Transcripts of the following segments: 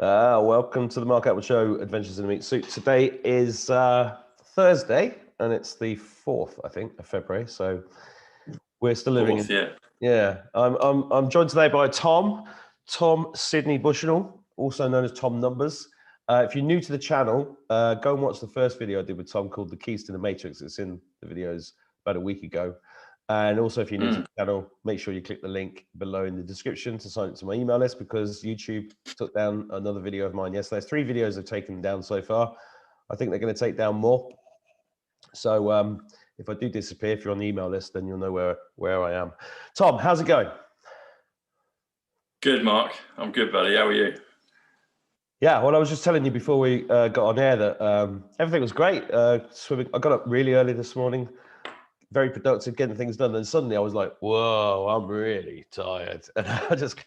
Welcome to the Mark Attwood Show, Adventures in a Meat Suit. Today is Thursday, and it's the 4th, I think, of February. So we're still living in. Yeah. I'm joined today by Tom Sidney Bushnell, also known as Tom Numbers. If you're new to the channel, go and watch the first video I did with Tom called "The Keys to the Matrix." It's in the videos about a week ago. And also, if you're new to the channel, make sure you click the link below in the description to sign up to my email list, because YouTube took down another video of mine yesterday. There's 3 videos I've taken down so far. I think they're going to take down more. So if I do disappear, if you're on the email list, then you'll know where I am. Tom, how's it going? Good, Mark. I'm good, buddy. How are you? Yeah, well, I was just telling you before we got on air that everything was great. Swimming. I got up really early this morning. Very productive, getting things done. And suddenly I was like, whoa, I'm really tired. And I just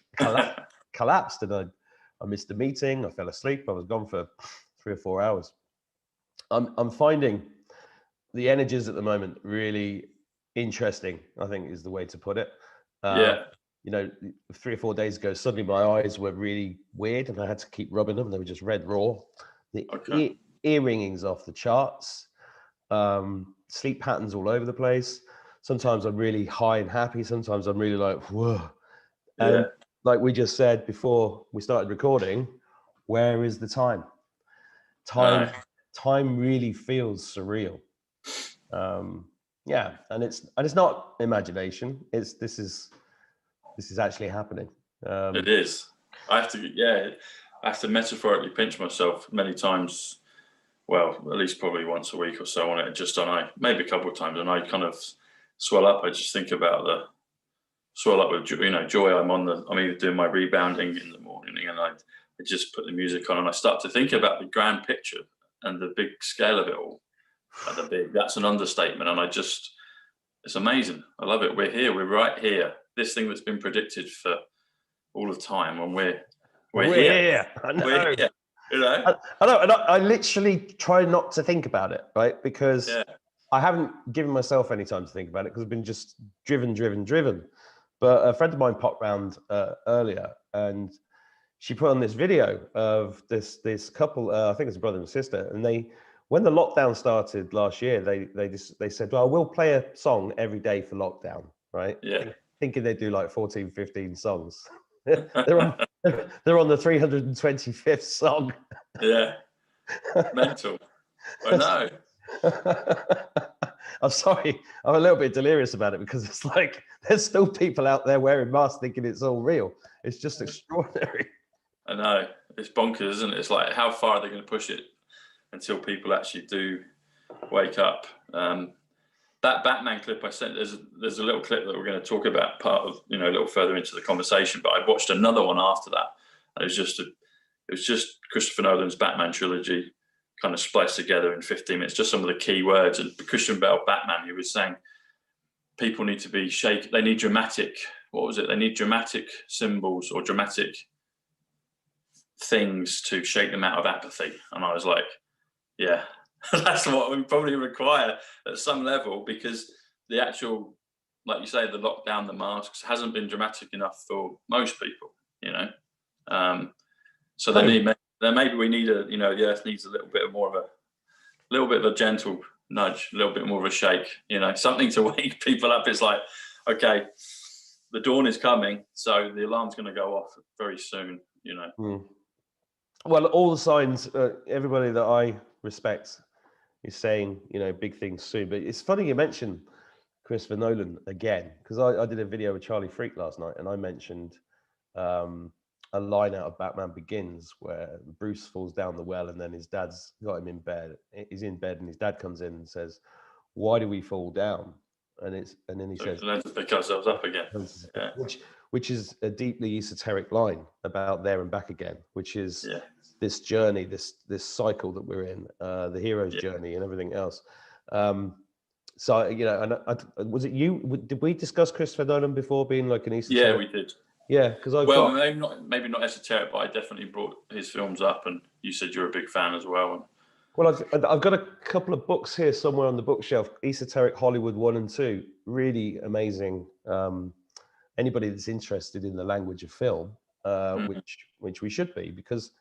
collapsed, and I missed the meeting. I fell asleep. I was gone for 3 or 4 hours. I'm finding the energies at the moment really interesting, I think is the way to put it. Yeah. You know, 3 or 4 days ago, suddenly my eyes were really weird and I had to keep rubbing them. They were just red raw. The ear ringing's off the charts. Sleep patterns all over the place. Sometimes I'm really high and happy. Sometimes I'm really like, whoa. And like we just said before we started recording, where is the time? Time really feels surreal. Yeah, and it's not imagination. This is actually happening. It is. I have to metaphorically pinch myself many times. Well, at least probably once a week or so on it. Just maybe a couple of times, and I kind of swell up. I just think about swell up with joy. I'm either doing my rebounding in the morning, and I just put the music on, and I start to think about the grand picture and the big scale of it all. That's an understatement, and it's amazing. I love it. We're here. We're right here. This thing that's been predicted for all of time, and we're here. I know. We're here. You know? I know, and I literally try not to think about it, right? Because I haven't given myself any time to think about it, because I've been just driven. But a friend of mine popped round earlier, and she put on this video of this couple. I think it's a brother and sister, and when the lockdown started last year, they said, well, we'll play a song every day for lockdown, right? Yeah. Thinking they do like 14, 15 songs. They're on the 325th song. Yeah. Mental. I know. I'm sorry. I'm a little bit delirious about it, because it's like there's still people out there wearing masks thinking it's all real. It's just extraordinary. I know. It's bonkers, isn't it? It's like, how far are they going to push it until people actually do wake up? That BatMan clip I sent, there's a little clip that we're going to talk about, part of, a little further into the conversation, but I watched another one after that. And it was just Christopher Nolan's Batman trilogy kind of spliced together in 15 minutes, just some of the key words. And Christian Bale, Batman, he was saying people need to be shaken. They need dramatic, they need dramatic symbols or dramatic things to shake them out of apathy. And I was like, yeah, that's what we probably require at some level, because the actual, like you say, the lockdown, the masks hasn't been dramatic enough for most people, So maybe we need the earth needs a little bit of a gentle nudge, a little bit more of a shake, something to wake people up. It's like, okay, the dawn is coming, so the alarm's going to go off very soon, Well, all the signs, everybody that I respect is saying, big things soon. But it's funny you mentioned Christopher Nolan again, because I did a video with Charlie Freak last night, and I mentioned a line out of Batman Begins where Bruce falls down the well, and then his dad's got him in bed. He's in bed, and his dad comes in and says, "Why do we fall down?" And then he says, "Learn to pick ourselves up again." Yeah. Which is a deeply esoteric line about there and back again, which is this journey, this cycle that we're in, the hero's journey and everything else. So, and was it you? Did we discuss Christopher Nolan before being like an esoteric? Yeah, we did. Yeah, because maybe not esoteric, but I definitely brought his films up, and you said you're a big fan as well. Well, I've got a couple of books here somewhere on the bookshelf. Esoteric Hollywood 1 and 2, really amazing. Anybody that's interested in the language of film, which we should be, because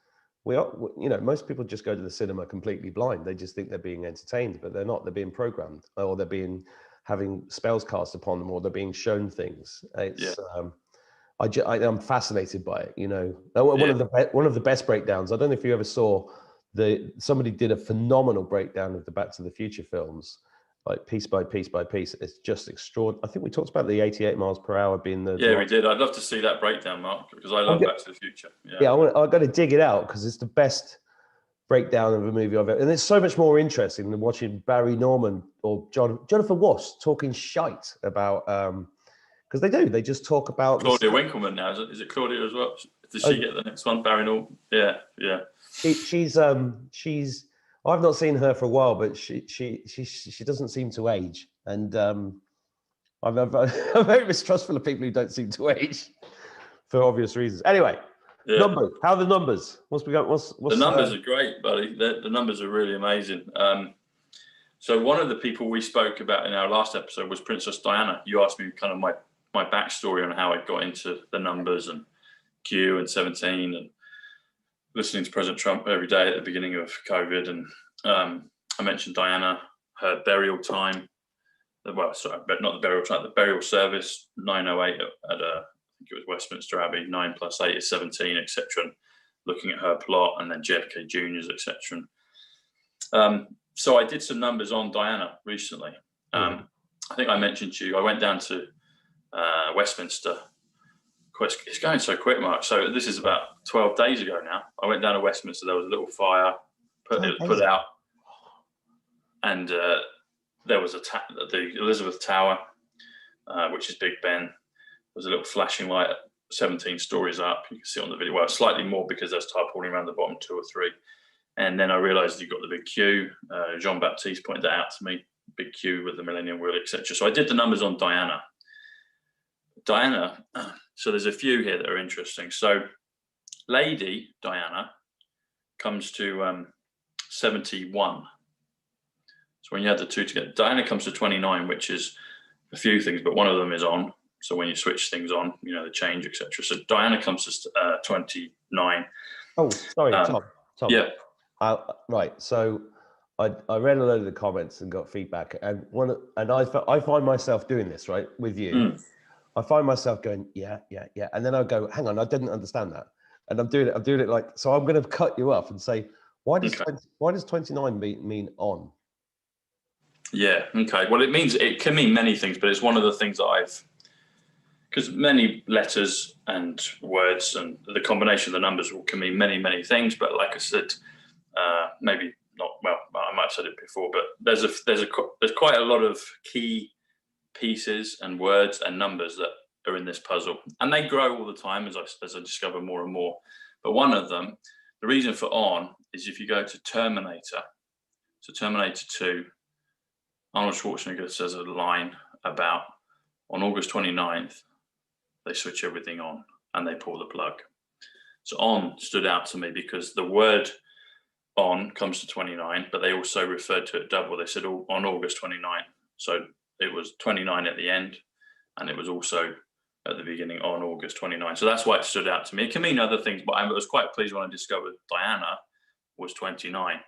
most people just go to the cinema completely blind. They just think they're being entertained, but they're not. They're being programmed, or they're having spells cast upon them, or they're being shown things. It's I'm fascinated by it. One of the best breakdowns. I don't know if you ever saw somebody did a phenomenal breakdown of the Back to the Future films, like piece by piece by piece. It's just extraordinary. I think we talked about the 88 miles per hour being the. Yeah, we did. I'd love to see that breakdown, Mark, because I love Back to the Future. Yeah, I've got to dig it out because it's the best breakdown of a movie I've ever. And it's so much more interesting than watching Barry Norman or Jonathan Ross talking shite about. Because they just talk about Claudia Winkleman now. Is it Claudia as well? Does she get the next one? Barry Norman? Yeah. She's I've not seen her for a while, but she doesn't seem to age, and I'm very mistrustful of people who don't seem to age for obvious reasons. Anyway, numbers. How are the numbers? What's the numbers are great, buddy. The numbers are really amazing. So one of the people we spoke about in our last episode was Princess Diana. You asked me kind of my backstory on how I got into the numbers and Q and 17 and listening to President Trump every day at the beginning of COVID. And I mentioned Diana, her burial time. Well, sorry, but not the burial time, the burial service, 9:08 at I think it was Westminster Abbey, 9 + 8 is 17, etc. And looking at her plot, and then JFK Jr.'s, etc. So I did some numbers on Diana recently. I think I mentioned to you, I went down to Westminster. It's going so quick, Mark. So this is about 12 days ago now. I went down to Westminster. There was a little fire put out, and there was the Elizabeth Tower, which is Big Ben. There was a little flashing light, 17 stories up. You can see on the video. Well, slightly more because there's tarpaulin around the bottom, 2 or 3. And then I realised you've got the big queue. Jean-Baptiste pointed that out to me. Big queue with the Millennium Wheel, etc. So I did the numbers on Diana. So there's a few here that are interesting. So Lady Diana comes to 71. So when you add the two together, Diana comes to 29, which is a few things, but one of them is on. So when you switch things on, the change, etc. So Diana comes to 29. Oh, sorry, Tom. Yeah. Right. So I read a load of the comments and got feedback, and I find myself doing this right with you. I find myself going, yeah, and then I go, hang on, I didn't understand that, and I'm doing it like, so I'm going to cut you off and say, why does 29 mean on? Yeah. Okay. Well, it can mean many things, but it's one of the things that because many letters and words and the combination of the numbers can mean many, many things. But like I said, maybe not. Well, I might have said it before, but there's quite a lot of key pieces and words and numbers that are in this puzzle, and they grow all the time as I discover more and more. But one of them, the reason for on, is if you go to Terminator. So Terminator 2, Arnold Schwarzenegger says a line about on August 29th, they switch everything on and they pull the plug. So on stood out to me because the word on comes to 29, but they also referred to it double. They said on August 29. So it was 29 at the end, and it was also at the beginning on August 29. So that's why it stood out to me. It can mean other things, but I was quite pleased when I discovered Diana was 29.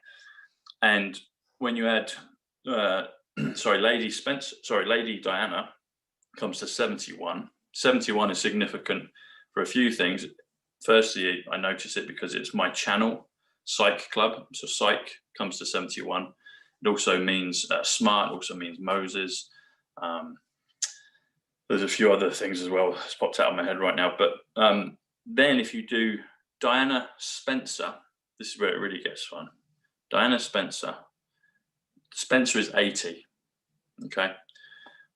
And when you add, Lady Diana comes to 71. 71 is significant for a few things. Firstly, I notice it because it's my channel, Psych.Club. So Psych comes to 71. It also means smart, also means Moses. There's a few other things as well. It's popped out of my head right now. But then if you do Diana Spencer, this is where it really gets fun. Diana Spencer. Spencer is 80. Okay.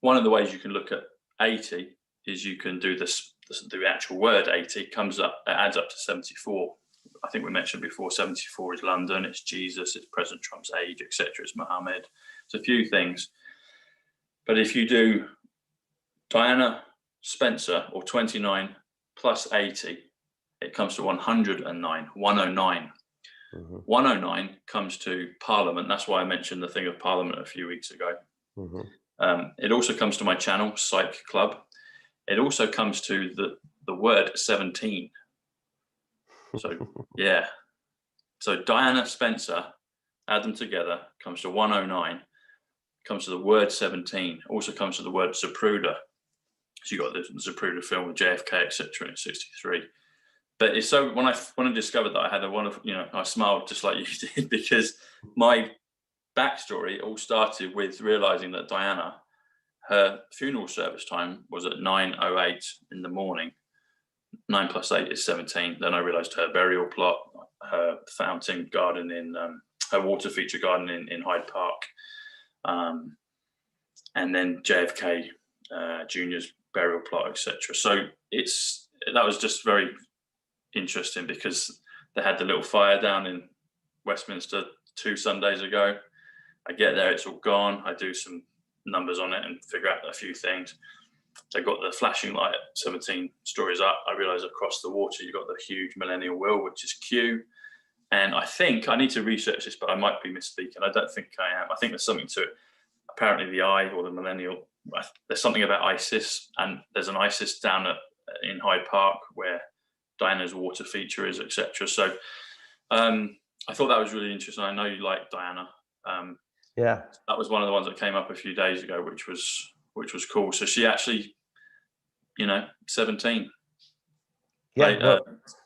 One of the ways you can look at 80 is you can do the actual word 80 it adds up to 74. I think we mentioned before, 74 is London, it's Jesus, it's President Trump's age, etc. It's Muhammad. It's a few things. But if you do Diana Spencer or 29 plus 80, it comes to 109, 109. 109 comes to Parliament. That's why I mentioned the thing of Parliament a few weeks ago. It also comes to my channel, Psych.Club. It also comes to the word 17. So, yeah. So Diana Spencer, add them together, comes to 109, comes to the word 17, also comes to the word Zapruder. So you got the Zapruder film with JFK, etc. in 63. But it's so when I discovered that I had a wonderful, I smiled just like you did, because my backstory all started with realizing that Diana, her funeral service time was at 9:08 in the morning. 9 + 8 is 17. Then I realized her burial plot, her fountain garden in her water feature garden in Hyde Park, and then JFK Jr.'s burial plot, etc. So that was just very interesting, because they had the little fire down in Westminster 2 Sundays ago. I get there, it's all gone. I do some numbers on it and figure out a few things. They got the flashing light at 17 stories up. I realize across the water you've got the huge millennial wheel, which is Q. And I think I need to research this, but I might be misspeaking. I don't think I am. I think there's something to it. Apparently the eye, or the millennial, there's something about ISIS, and there's an ISIS down in Hyde Park where Diana's water feature is, etc. So I thought that was really interesting. I know you like Diana. Yeah, that was one of the ones that came up a few days ago, which was cool. So she actually, 17. Yeah.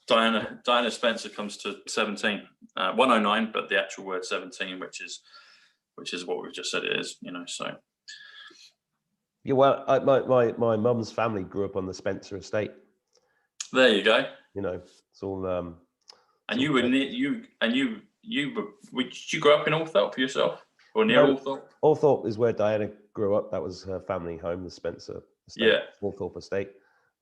Diana Spencer comes to 17, 109, but the actual word 17, which is what we've just said it is. So. Yeah, well, my mum's family grew up on the Spencer estate. There you go. It's all. And you were near did you grow up in Althorpe yourself, or near Althorpe? Althorpe is where Diana grew up. That was her family home, the Spencer estate. Yeah, Althorpe estate.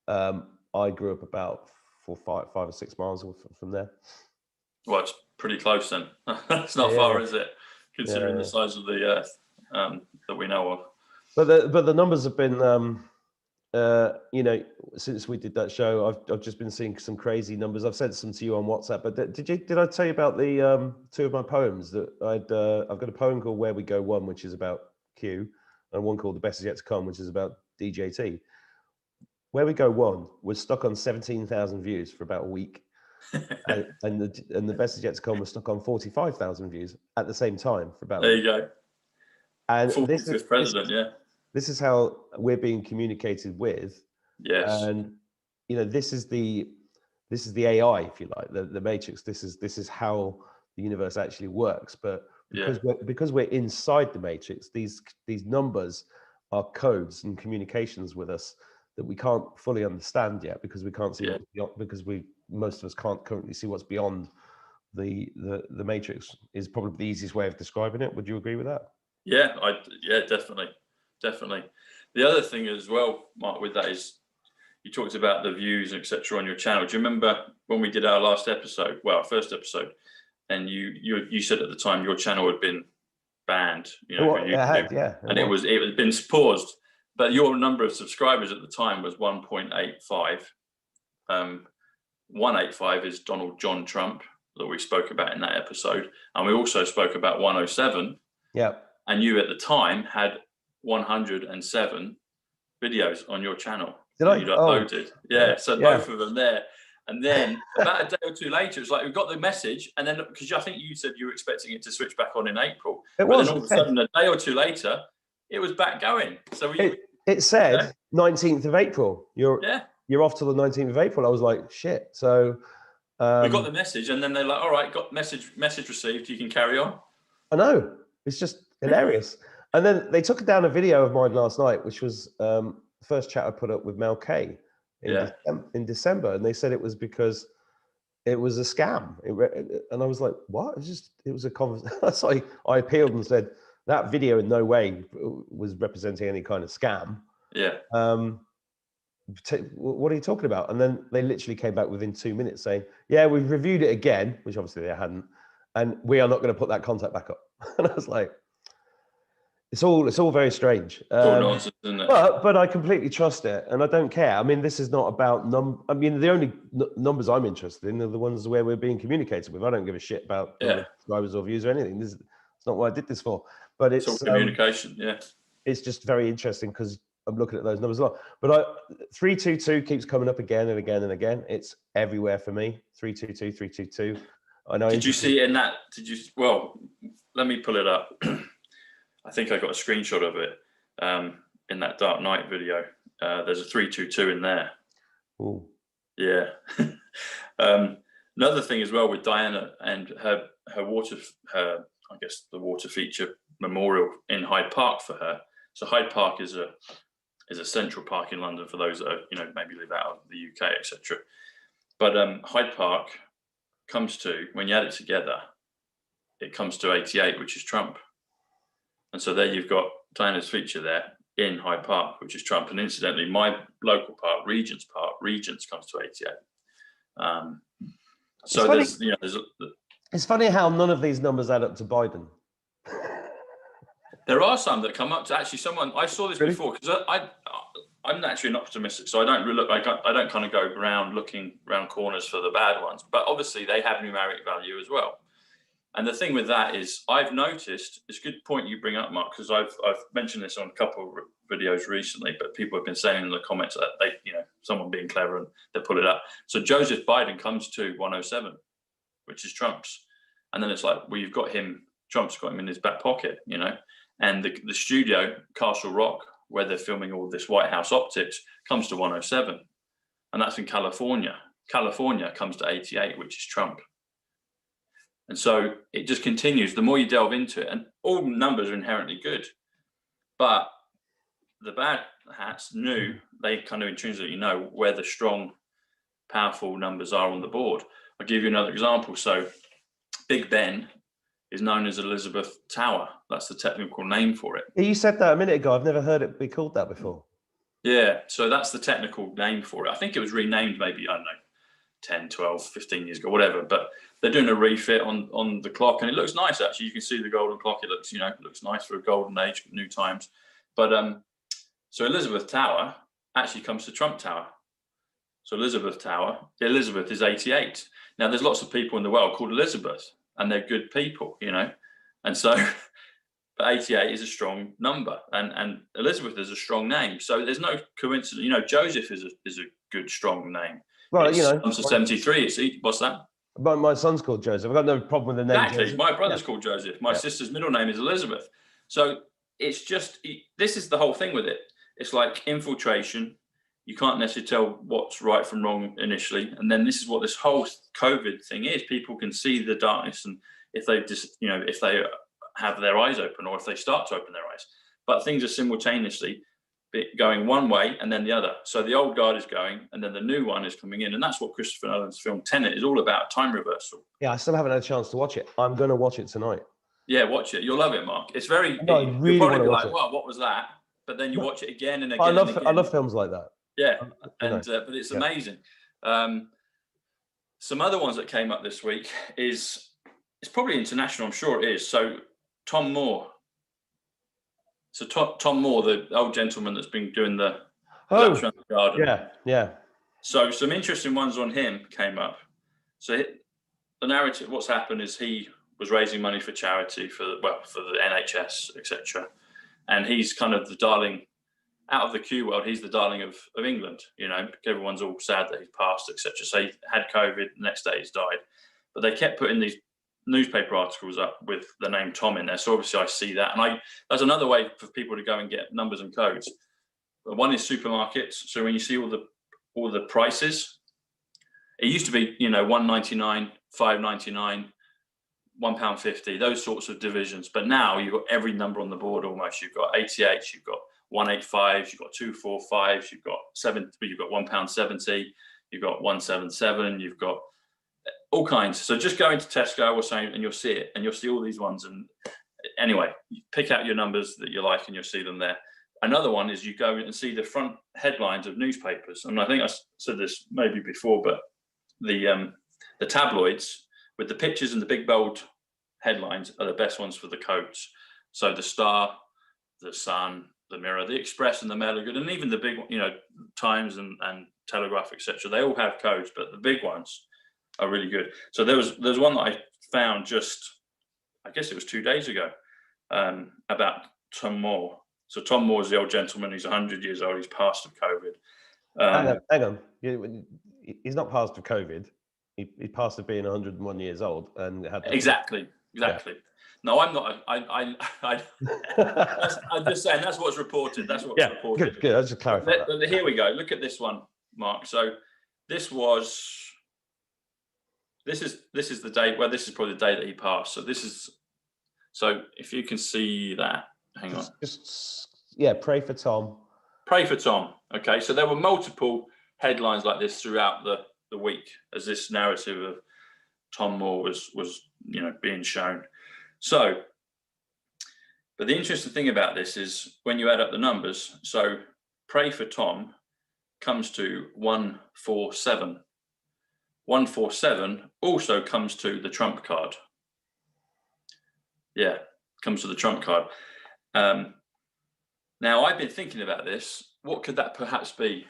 I grew up about 5 or 6 miles from there. Well, it's pretty close then. It's not far, is it? Considering the size of the earth that we know of. But the numbers have been, since we did that show, I've just been seeing some crazy numbers. I've sent some to you on WhatsApp. But did I tell you about the 2 of my poems that I've got a poem called Where We Go One, which is about Q, and one called The Best Is Yet to Come, which is about DJT. Where We Go One was stuck on 17,000 views for about a week. and the Best Is Yet to Come was stuck on 45,000 views at the same time for about. There you go. And this is president, This is how we're being communicated with. Yes. And this is the AI, if you like, the matrix. This is how the universe actually works. But because we're inside the matrix, these numbers are codes and communications with us that we can't fully understand yet, because we can't see most of us can't currently see what's beyond the matrix. Is probably the easiest way of describing it. Would you agree with that? Yeah, definitely. The other thing as well, Mark, with that is you talked about the views, etc., on your channel. Do you remember when we did our first episode, and you said at the time your channel had been banned, YouTube, and it had been paused, but your number of subscribers at the time was 1.85. 185 is Donald John Trump that we spoke about in that episode, and we also spoke about 107. Yeah. And you at the time had 107 videos on your channel that you'd uploaded. Both of them there. And then about a day or two later, it's like we got the message, and then because I think you said you were expecting it to switch back on in April, then all of a sudden a day or two later, it was back going. So it said 19th of April. You're off till the 19th of April. I was like, shit. So we got the message, and then they're like, all right, got message received. You can carry on. I know. It's just hilarious. And then they took down a video of mine last night, which was the first chat I put up with Mel K in December, and they said it was because it was a scam. And I was like, what? It was a conversation. So I appealed and said that video in no way was representing any kind of scam. Yeah. What are you talking about? And then they literally came back within 2 minutes saying, yeah, we've reviewed it again, which obviously they hadn't, and we are not going to put that content back up. And I was like, it's all very strange. It's all nonsense, isn't it? But I completely trust it, and I don't care. I mean, this is not about the only numbers I'm interested in are the ones where we're being communicated with. I don't give a shit about subscribers or views or anything. It's not what I did this for. But it's all communication. It's just very interesting because I'm looking at those numbers a lot. But 322 keeps coming up again and again and again. It's everywhere for me. 322, 322. I know. Did you see it in that? Well, let me pull it up. I think I got a screenshot of it in that Dark Knight video. There's a 322 in there. Ooh. Yeah. Another thing as well with Diana and her water, I guess the water feature memorial in Hyde Park for her. So Hyde Park is a central park in London for those that are, maybe live out of the UK, etc. But Hyde Park comes to, when you add it together, it comes to 88, which is Trump. And so there you've got Diana's feature there in Hyde Park, which is Trump. And incidentally, my local park, Regent's comes to 88. So it's funny how none of these numbers add up to Biden. There are some that come up to actually someone. I saw this before because I'm naturally an optimistic, so I don't look like I don't kind of go around looking around corners for the bad ones. But obviously they have numeric value as well. And the thing with that is, I've noticed, it's a good point you bring up, Mark, because I've mentioned this on a couple of videos recently, but people have been saying in the comments that they, someone being clever and they pull it up. So Joseph Biden comes to 107, which is Trump's, and then it's like, well, you've got him. Trump's got him in his back pocket, and the studio, Castle Rock, where they're filming all this White House optics, comes to 107, and that's in California. California comes to 88, which is Trump. And so it just continues. The more you delve into it, and all numbers are inherently good, but the bad hats knew, they kind of intrinsically know where the strong, powerful numbers are on the board. I'll give you another example. So Big Ben is known as Elizabeth Tower. That's the technical name for it. You said that a minute ago. I've never heard it be called that before. Yeah, so that's the technical name for it. I think it was renamed maybe, I don't know, 10, 12, 15 years ago, whatever. But they're doing a refit on the clock, and it looks nice, actually. You can see the golden clock. It looks, it looks nice for a golden age, new times. But so Elizabeth Tower actually comes to Trump Tower. So Elizabeth Tower, Elizabeth is 88. Now, there's lots of people in the world called Elizabeth, and they're good people, and so but 88 is a strong number, and Elizabeth is a strong name. So there's no coincidence. Joseph is a good, strong name. Well, comes to 73. What's that? But my son's called Joseph. I've got no problem with the name. Exactly. Joseph. My brother's called Joseph. My sister's middle name is Elizabeth. So it's just, this is the whole thing with it. It's like infiltration. You can't necessarily tell what's right from wrong initially. And then this is what this whole COVID thing is. People can see the darkness, and if they just, if they have their eyes open, or if they start to open their eyes, but things are simultaneously going one way and then the other. So the old guard is going, and then the new one is coming in. And that's what Christopher Nolan's film Tenet is all about, time reversal. Yeah, I still haven't had a chance to watch it. I'm going to watch it tonight. Yeah, watch it. You'll love it, Mark. It's very, no, I really you'll probably be like, well, what was that? But then you watch it again and again. I love films like that. Yeah, but it's amazing. Some other ones that came up this week is, it's probably international, I'm sure it is. So TomMoore. So TomMoore, the old gentleman that's been doing the garden. Yeah. So some interesting ones on him came up. So the narrative, what's happened is he was raising money for charity for the NHS, etc. And he's kind of the darling out of the Q world. He's the darling of England. Everyone's all sad that he's passed, etc. So he had COVID. The next day he's died. But they kept putting these newspaper articles up with the name Tom in there. So obviously I see that. And that's another way for people to go and get numbers and codes. One is supermarkets. So when you see all the prices, it used to be, $1.99, $5.99, £1.50, those sorts of divisions. But now you've got every number on the board almost. You've got 88, you've got 185, you've got 245, you've got £1.70, you've got 177, you've got all kinds. So just go into Tesco or something and you'll see it, and you'll see all these ones. And anyway, you pick out your numbers that you like and you'll see them there. Another one is you go and see the front headlines of newspapers. And I think I said this maybe before, but the tabloids with the pictures and the big bold headlines are the best ones for the codes. So the Star, the Sun, the Mirror, the Express and the Mail are good. And even the big, Times and Telegraph, etc. They all have codes, but the big ones are really good. So there's one that I found just, I guess it was 2 days ago, about TomMoore. So TomMoore is the old gentleman. He's 100 years old. He's passed of COVID. Hang on. He's not passed of COVID. He passed it being 101 years old and had exactly. Yeah. No, I'm not. I'm just saying that's what's reported. That's what's reported. Good. I just clarify that. But here we go. Look at this one, Mark. So this is the day. Well, this is probably the day that he passed. So if you can see that, hang on. Pray for Tom. Pray for Tom. Okay. So there were multiple headlines like this throughout the week as this narrative of TomMoore was being shown. So, but the interesting thing about this is when you add up the numbers, so pray for Tom comes to 147. 147 also comes to the trump card. Yeah, comes to the trump card. Now, I've been thinking about this. What could that perhaps be?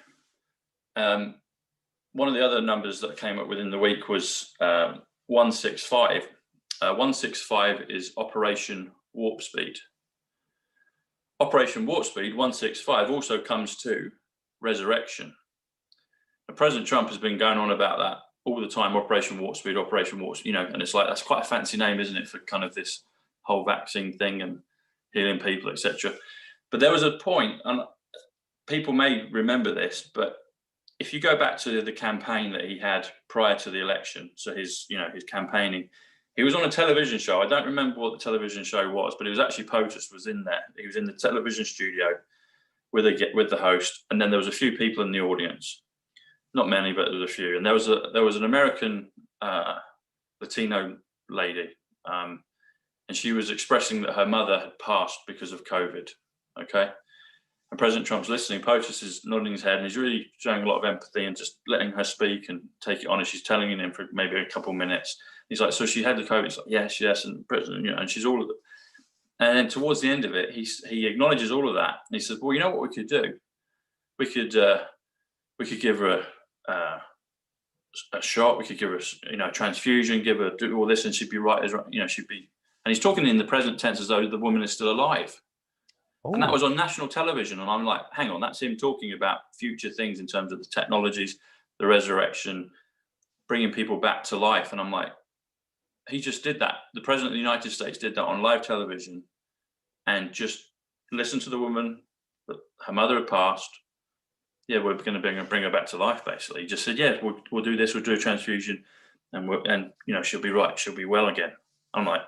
One of the other numbers that came up within the week was 165. 165 is Operation Warp Speed. Operation Warp Speed 165 also comes to resurrection. Now, President Trump has been going on about that all the time. Operation Warp Speed, Operation Warp Speed, and it's like that's quite a fancy name, isn't it, for kind of this whole vaccine thing and healing people, etc. But there was a point, and people may remember this, but if you go back to the campaign that he had prior to the election, so his campaigning, he was on a television show. I don't remember what the television show was, but it was actually POTUS was in there. He was in the television studio with the host, and then there was a few people in the audience, not many, but there was a few. And there was an American Latino lady, and she was expressing that her mother had passed because of COVID. Okay. And President Trump's listening. POTUS is nodding his head and he's really showing a lot of empathy and just letting her speak and take it on. And she's telling him for maybe a couple of minutes. He's like, so she had the COVID. He's like, yes. And President, and she's all of it. And then towards the end of it, he acknowledges all of that. And he says, well, you know what we could do? We could give her a shot. We could give her, a transfusion, do all this, and she'd be right. She'd be. And he's talking in the present tense as though the woman is still alive. And that was on national television. And I'm like, hang on, that's him talking about future things in terms of the technologies, the resurrection, bringing people back to life. And I'm like, he just did that. The President of the United States did that on live television and just listened to the woman. Her mother had passed. Yeah, we're going to bring her back to life, basically. He just said, yeah, we'll do this. We'll do a transfusion and she'll be right. She'll be well again. I'm like,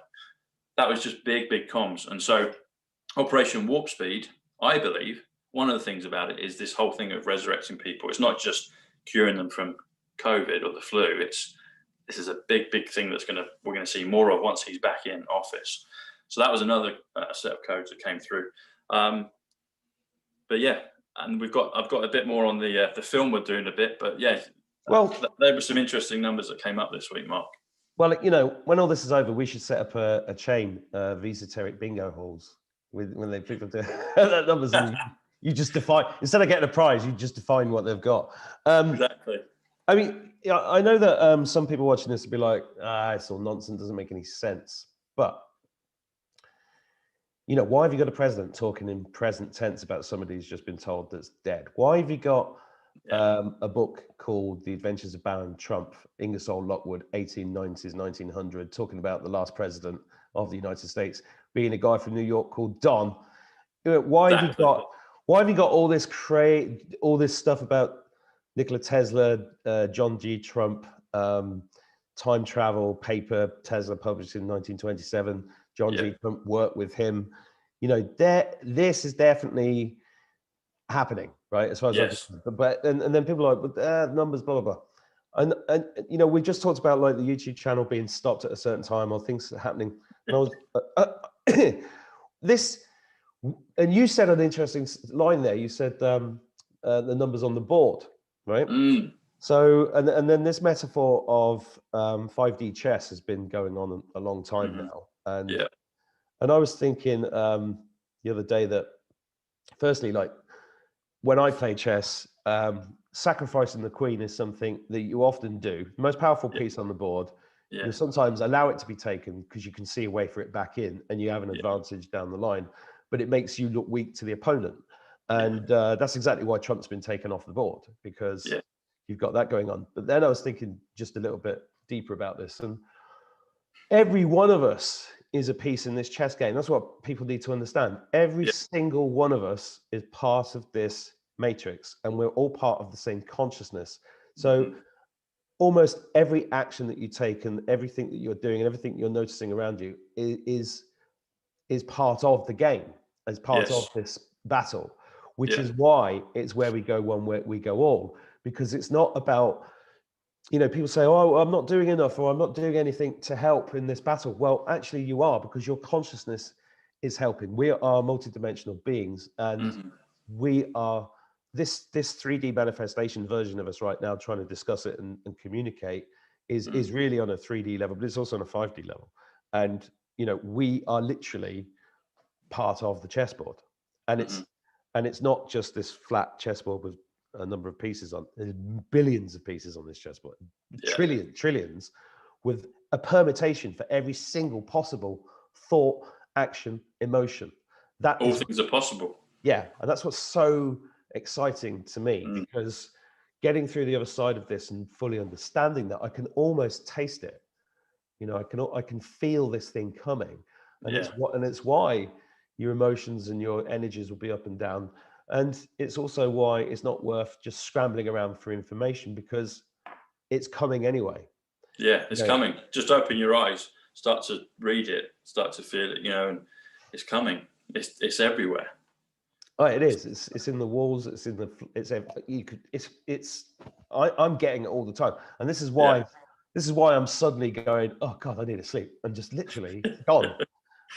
that was just big comms. And so Operation Warp Speed, I believe, one of the things about it is this whole thing of resurrecting people. It's not just curing them from COVID or the flu. This is a big thing we're going to see more of once he's back in office. So that was another set of codes that came through. But yeah, and I've got a bit more on the film we're doing a bit, but yeah. Well, there were some interesting numbers that came up this week, Mark. Well, when all this is over, we should set up a chain of esoteric bingo halls. When people do that numbers, and you just define, instead of getting a prize, you just define what they've got. Exactly. I mean, I know that some people watching this will be like, it's all nonsense, doesn't make any sense. But why have you got a president talking in present tense about somebody who's just been told that's dead? Why have you got a book called The Adventures of Baron Trump, Ingersoll Lockwood, 1890s, 1900, talking about the last president of the United States being a guy from New York called Don? Why have you got all this stuff about Nikola Tesla, John G. Trump, time travel paper Tesla published in 1927? John G. Trump worked with him. This is definitely happening, right? As far as but then people are like, but numbers, blah blah blah, and we just talked about like the YouTube channel being stopped at a certain time or things happening. And I was this, and you said an interesting line there. You said the numbers on the board, right? So and then this metaphor of 5D chess has been going on a long time now, and I was thinking the other day that firstly, like when I play chess, sacrificing the queen is something that you often do. The most powerful piece on the board. You sometimes allow it to be taken because you can see a way for it back in and you have an advantage down the line, but it makes you look weak to the opponent. And that's exactly why Trump's been taken off the board, because you've got that going on. But then I was thinking just a little bit deeper about this, and every one of us is a piece in this chess game. That's what people need to understand. Every single one of us is part of this matrix, and we're all part of the same consciousness. So almost every action that you take and everything that you're doing and everything you're noticing around you is part of the game, as part of this battle, which is why it's where we go one, where we go all, because it's not about, you know, people say, oh, I'm not doing enough, or I'm not doing anything to help in this battle. Well, actually you are, because your consciousness is helping. We are multidimensional beings, and we are this 3D manifestation version of us right now, trying to discuss it and communicate is really on a 3D level, but it's also on a 5D level. And, you know, we are literally part of the chessboard, and it's not just this flat chessboard with a number of pieces on. There's billions of pieces on this chessboard, trillions, with a permutation for every single possible thought, action, emotion. That all things are possible. Yeah, and that's what's so exciting to me, because getting through the other side of this and fully understanding that, I can almost taste it. You know, I can feel this thing coming, and it's why your emotions and your energies will be up and down. And it's also why it's not worth just scrambling around for information, because it's coming anyway. Yeah, it's coming. Just open your eyes, start to read it, start to feel it, you know, and it's coming. It's everywhere. Oh, it is. It's in the walls. It's in the. I'm getting it all the time, and this is why. This is why I'm suddenly going, oh God, I need to sleep, and just literally gone.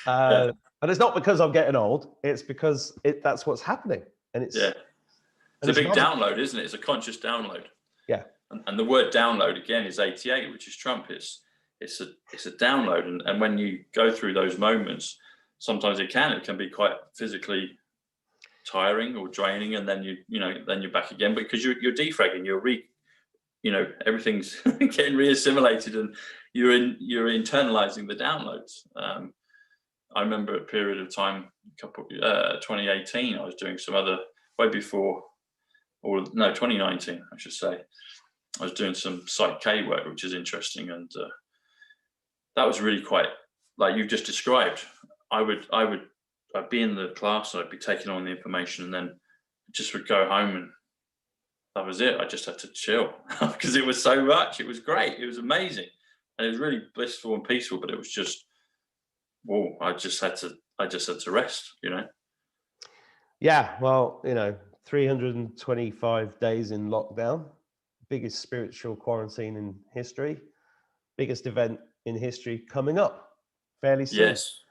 And it's not because I'm getting old. It's because that's what's happening, and it's a big download, isn't it? It's a conscious download. Yeah. And the word download again is 88, which is Trump. It's a download, and when you go through those moments, sometimes it can be quite physically tiring or draining, and then then you're back again, because you're defragging, everything's getting reassimilated, and you're internalizing the downloads. I remember a period of time, 2018, I was doing some other, way before, 2019, I should say. I was doing some Psych work, which is interesting, and that was really quite, like you've just described. I'd be in the class, I'd be taking on the information, and then just would go home, and that was it. I just had to chill because it was so much. It was great. It was amazing, and it was really blissful and peaceful. But it was just, whoa! I just had to rest. You know. Yeah. Well, 325 days in lockdown, biggest spiritual quarantine in history, biggest event in history coming up fairly soon. Yes.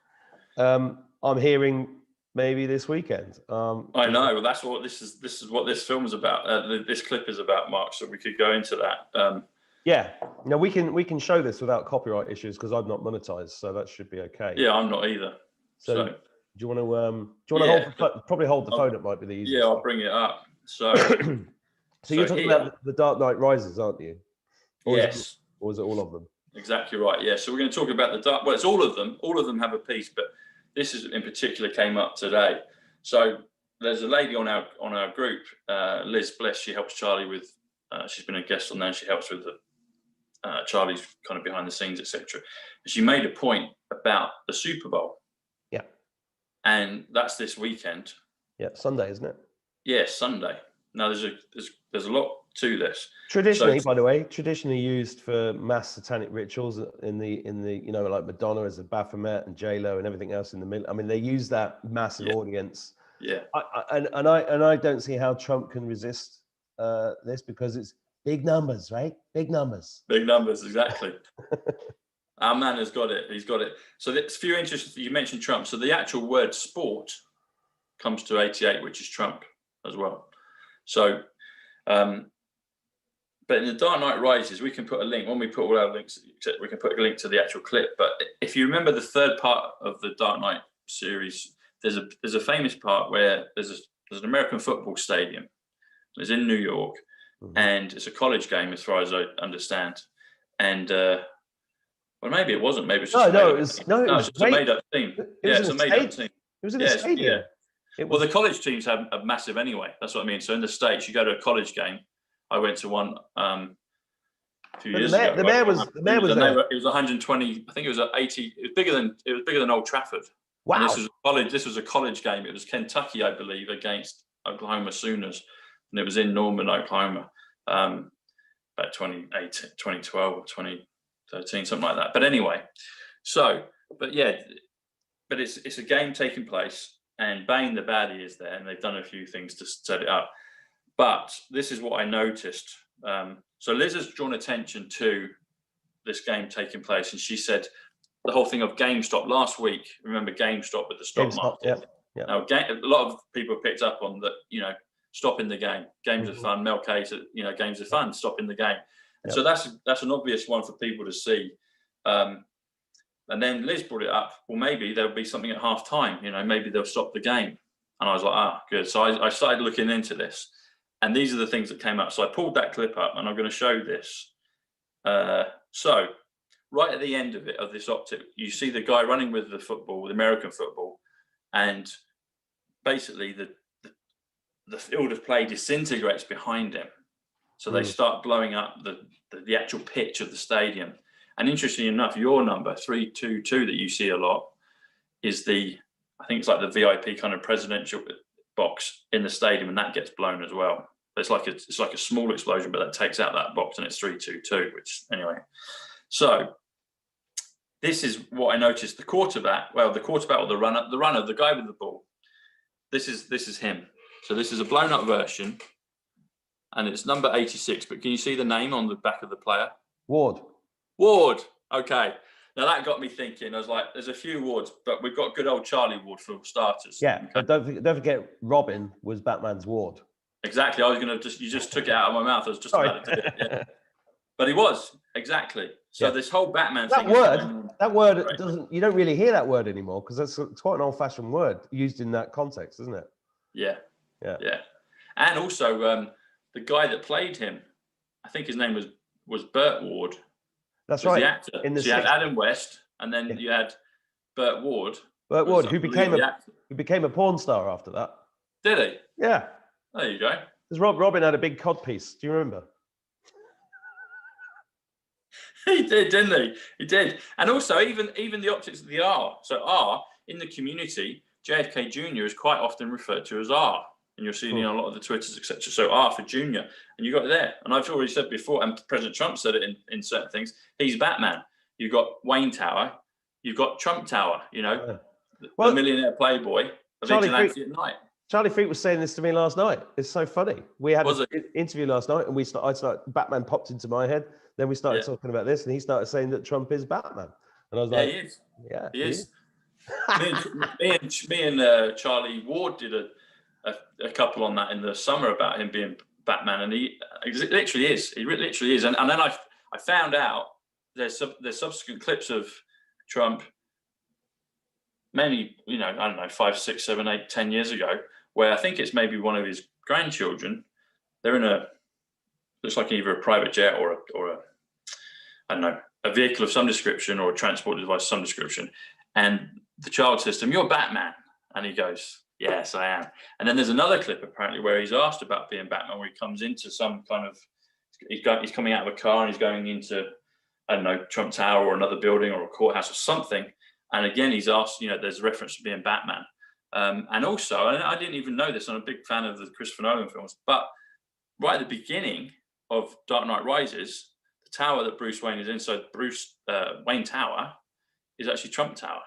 I'm hearing maybe this weekend. I know. Well, that's what this is what this film is about. This clip is about, Mark. So we could go into that. Yeah. Now we can show this without copyright issues, because I'm not monetized, so that should be okay. Yeah, I'm not either. So do you want to probably hold the phone? It might be the easiest. Yeah, I'll bring it up. So, so you're talking about the Dark Knight Rises, aren't you? Yes. Or is it all of them? Exactly right. Yeah. So we're going to talk about the dark. Well, it's all of them. All of them have a piece, but this is in particular came up today. So there's a lady on our group, Liz Bless. She helps Charlie with. She's been a guest on there. She helps with Charlie's kind of behind the scenes, etc. She made a point about the Super Bowl. Yeah. And that's this weekend. Yeah, Sunday, isn't it? Yes, Sunday. Now there's a lot to this. Traditionally, by the way, used for mass satanic rituals in the like Madonna as a Baphomet and J-Lo and everything else in the middle. I mean, they use that massive audience. Yeah. And I don't see how Trump can resist this, because it's big numbers, right? Big numbers. Big numbers, exactly. Our man has got it. He's got it. So there's a few interesting. You mentioned Trump. So the actual word sport comes to 88, which is Trump as well. So. But in the Dark Knight Rises, we can put a link. When we put all our links, we can put a link to the actual clip. But if you remember the third part of the Dark Knight series, there's a famous part where there's an American football stadium. It's in New York, and it's a college game, as far as I understand. And well, maybe it wasn't. Maybe it's just it was just a made-up team. It's a made-up team. It was in a stadium. Yeah. Well, the college teams have a massive anyway. That's what I mean. So in the States, you go to a college game, I went to one a few years ago. The mayor was there. It was 120. I think it was 80. It was bigger than Old Trafford. Wow. And this was a college game. It was Kentucky, I believe, against Oklahoma Sooners, and it was in Norman, Oklahoma, about 2012 or 2013, something like that. But anyway, but it's a game taking place, and Bane the baddie is there, and they've done a few things to set it up. But this is what I noticed. So Liz has drawn attention to this game taking place, and she said the whole thing of GameStop last week. Remember GameStop with the stock market? Yeah. Now, a lot of people picked up on that. Stopping the game. Games are fun. Mel K said, games are fun. Stopping the game. And so that's an obvious one for people to see. And then Liz brought it up. Well, maybe there'll be something at half time. Maybe they'll stop the game. And I was like, good. So I started looking into this, and these are the things that came up. So I pulled that clip up, and I'm going to show this. So right at the end of this optic, you see the guy running with the football, the American football, and basically the field of play disintegrates behind him. So they start blowing up the actual pitch of the stadium. And interestingly enough, your number 322 that you see a lot is I think it's like the VIP kind of presidential box in the stadium, and that gets blown as well. But it's like a small explosion, but that takes out that box, and it's 322. Which anyway, so this is what I noticed. The quarterback or the runner, the guy with the ball. This is him. So this is a blown up version, and it's number 86. But can you see the name on the back of the player? Ward. Okay. Now that got me thinking. I was like, there's a few Wards, but we've got good old Charlie Ward for starters. Yeah, okay? but don't forget Robin was Batman's ward. Exactly. I was going to you just took it out of my mouth. I was just about to do it. Yeah. But he was, exactly. So this whole Batman thing. That word doesn't, you don't really hear that word anymore, because it's quite an old fashioned word used in that context, isn't it? Yeah. And also the guy that played him, I think his name was Burt Ward. That's right. The actor. So you had Adam West, and then you had Burt Ward. Burt Ward, who became a porn star after that. Did he? Yeah. There you go. Because Robin had a big codpiece. Do you remember? He did, didn't he? He did. And also, even the optics of the R. So R, in the community, JFK Jr. is quite often referred to as R. And you'll see it on a lot of the Twitters, etc. So R for Junior. And you got it there. And I've already said before, and President Trump said it in certain things, he's Batman. You've got Wayne Tower. You've got Trump Tower, the millionaire playboy of vigilante at night. Charlie Freak was saying this to me last night. It's so funny. We had an interview last night, and Batman popped into my head. Then we started talking about this, and he started saying that Trump is Batman. And I was like, he is. Yeah, he is. me and Charlie Ward did a couple on that in the summer about him being Batman, and he literally is. He literally is. And then I found out there's subsequent clips of Trump, many, I don't know, 5, 6, 7, 8, 10 years ago, where I think it's maybe one of his grandchildren. They're in looks like either a private jet or a vehicle of some description, or a transport device of some description. And the child says to him, "You're Batman." And he goes, "Yes, I am." And then there's another clip apparently where he's asked about being Batman, where he comes into some kind of, he's coming out of a car and he's going into, I don't know, Trump Tower or another building or a courthouse or something. And again, he's asked, there's a reference to being Batman. And also, and I didn't even know this, I'm a big fan of the Christopher Nolan films, but right at the beginning of Dark Knight Rises, the tower that Bruce Wayne is in, so Wayne Tower, is actually Trump Tower.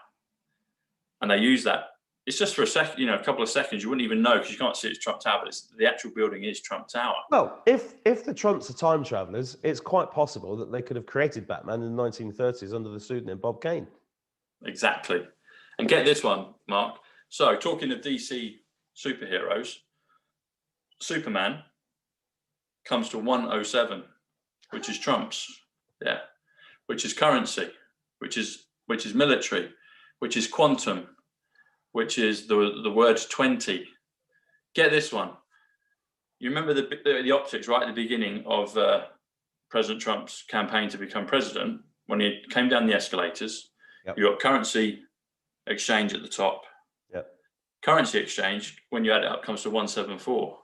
And they use that. It's just for a second, a couple of seconds. You wouldn't even know because you can't see it's Trump Tower, but the actual building is Trump Tower. Well, if the Trumps are time travelers, it's quite possible that they could have created Batman in the 1930s under the pseudonym Bob Kane. Exactly. And get this one, Mark. So, talking of DC superheroes, Superman comes to 107, which is Trump's, which is currency, which is military, which is quantum, which is the word 20. Get this one. You remember the optics right at the beginning of President Trump's campaign to become president, when he came down the escalators. Yep. You got currency exchange at the top. Yep. Currency exchange, when you add it up, comes to 174.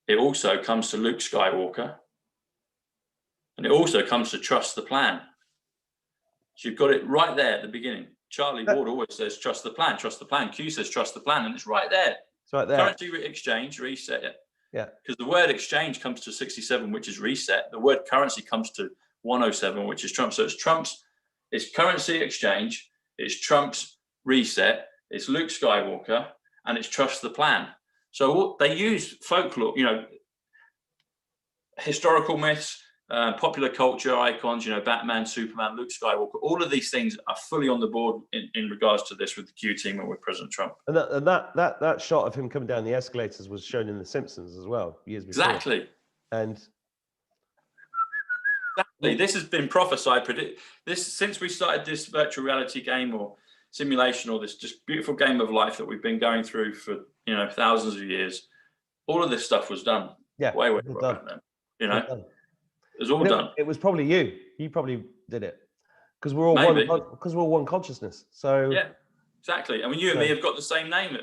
it also comes to Luke Skywalker, and it also comes to trust the plan. So you've got it right there at the beginning. Charlie Ward always says, trust the plan, trust the plan. Q says, trust the plan, and it's right there. It's right there. Currency exchange, reset it. Yeah. Because the word exchange comes to 67, which is reset. The word currency comes to 107, which is Trump. So it's currency exchange, it's Trump's reset, it's Luke Skywalker, and it's trust the plan. So they use folklore, historical myths, popular culture icons, Batman, Superman, Luke Skywalker. All of these things are fully on the board in regards to this with the Q team and with President Trump. And that shot of him coming down the escalators was shown in The Simpsons as well, years before. Exactly. And exactly. This has been prophesied. Since we started this virtual reality game or simulation, or this just beautiful game of life that we've been going through for thousands of years. All of this stuff was done. Yeah, way done. Then. It was all done. It was probably you. You probably did it because we're all one. Because we're all one consciousness. So yeah, exactly. I mean, you and me have got the same name.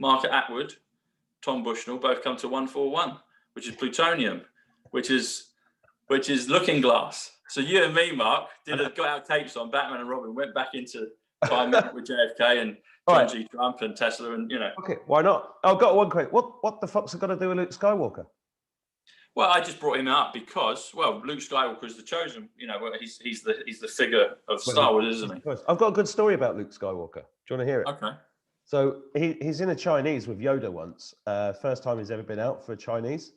Mark Attwood, Tom Bushnell, both come to 141, which is plutonium, which is Looking Glass. So you and me, Mark, got our tapes on Batman and Robin, went back into time with JFK and John G. Trump and Tesla, and Okay, why not? I've got one quick. What the fuck's it got to do with Luke Skywalker? Well, I just brought him up because, Luke Skywalker is the chosen. He's the figure of Star Wars, isn't he? I've got a good story about Luke Skywalker. Do you want to hear it? Okay. So he's in a Chinese with Yoda once. First time he's ever been out for a Chinese,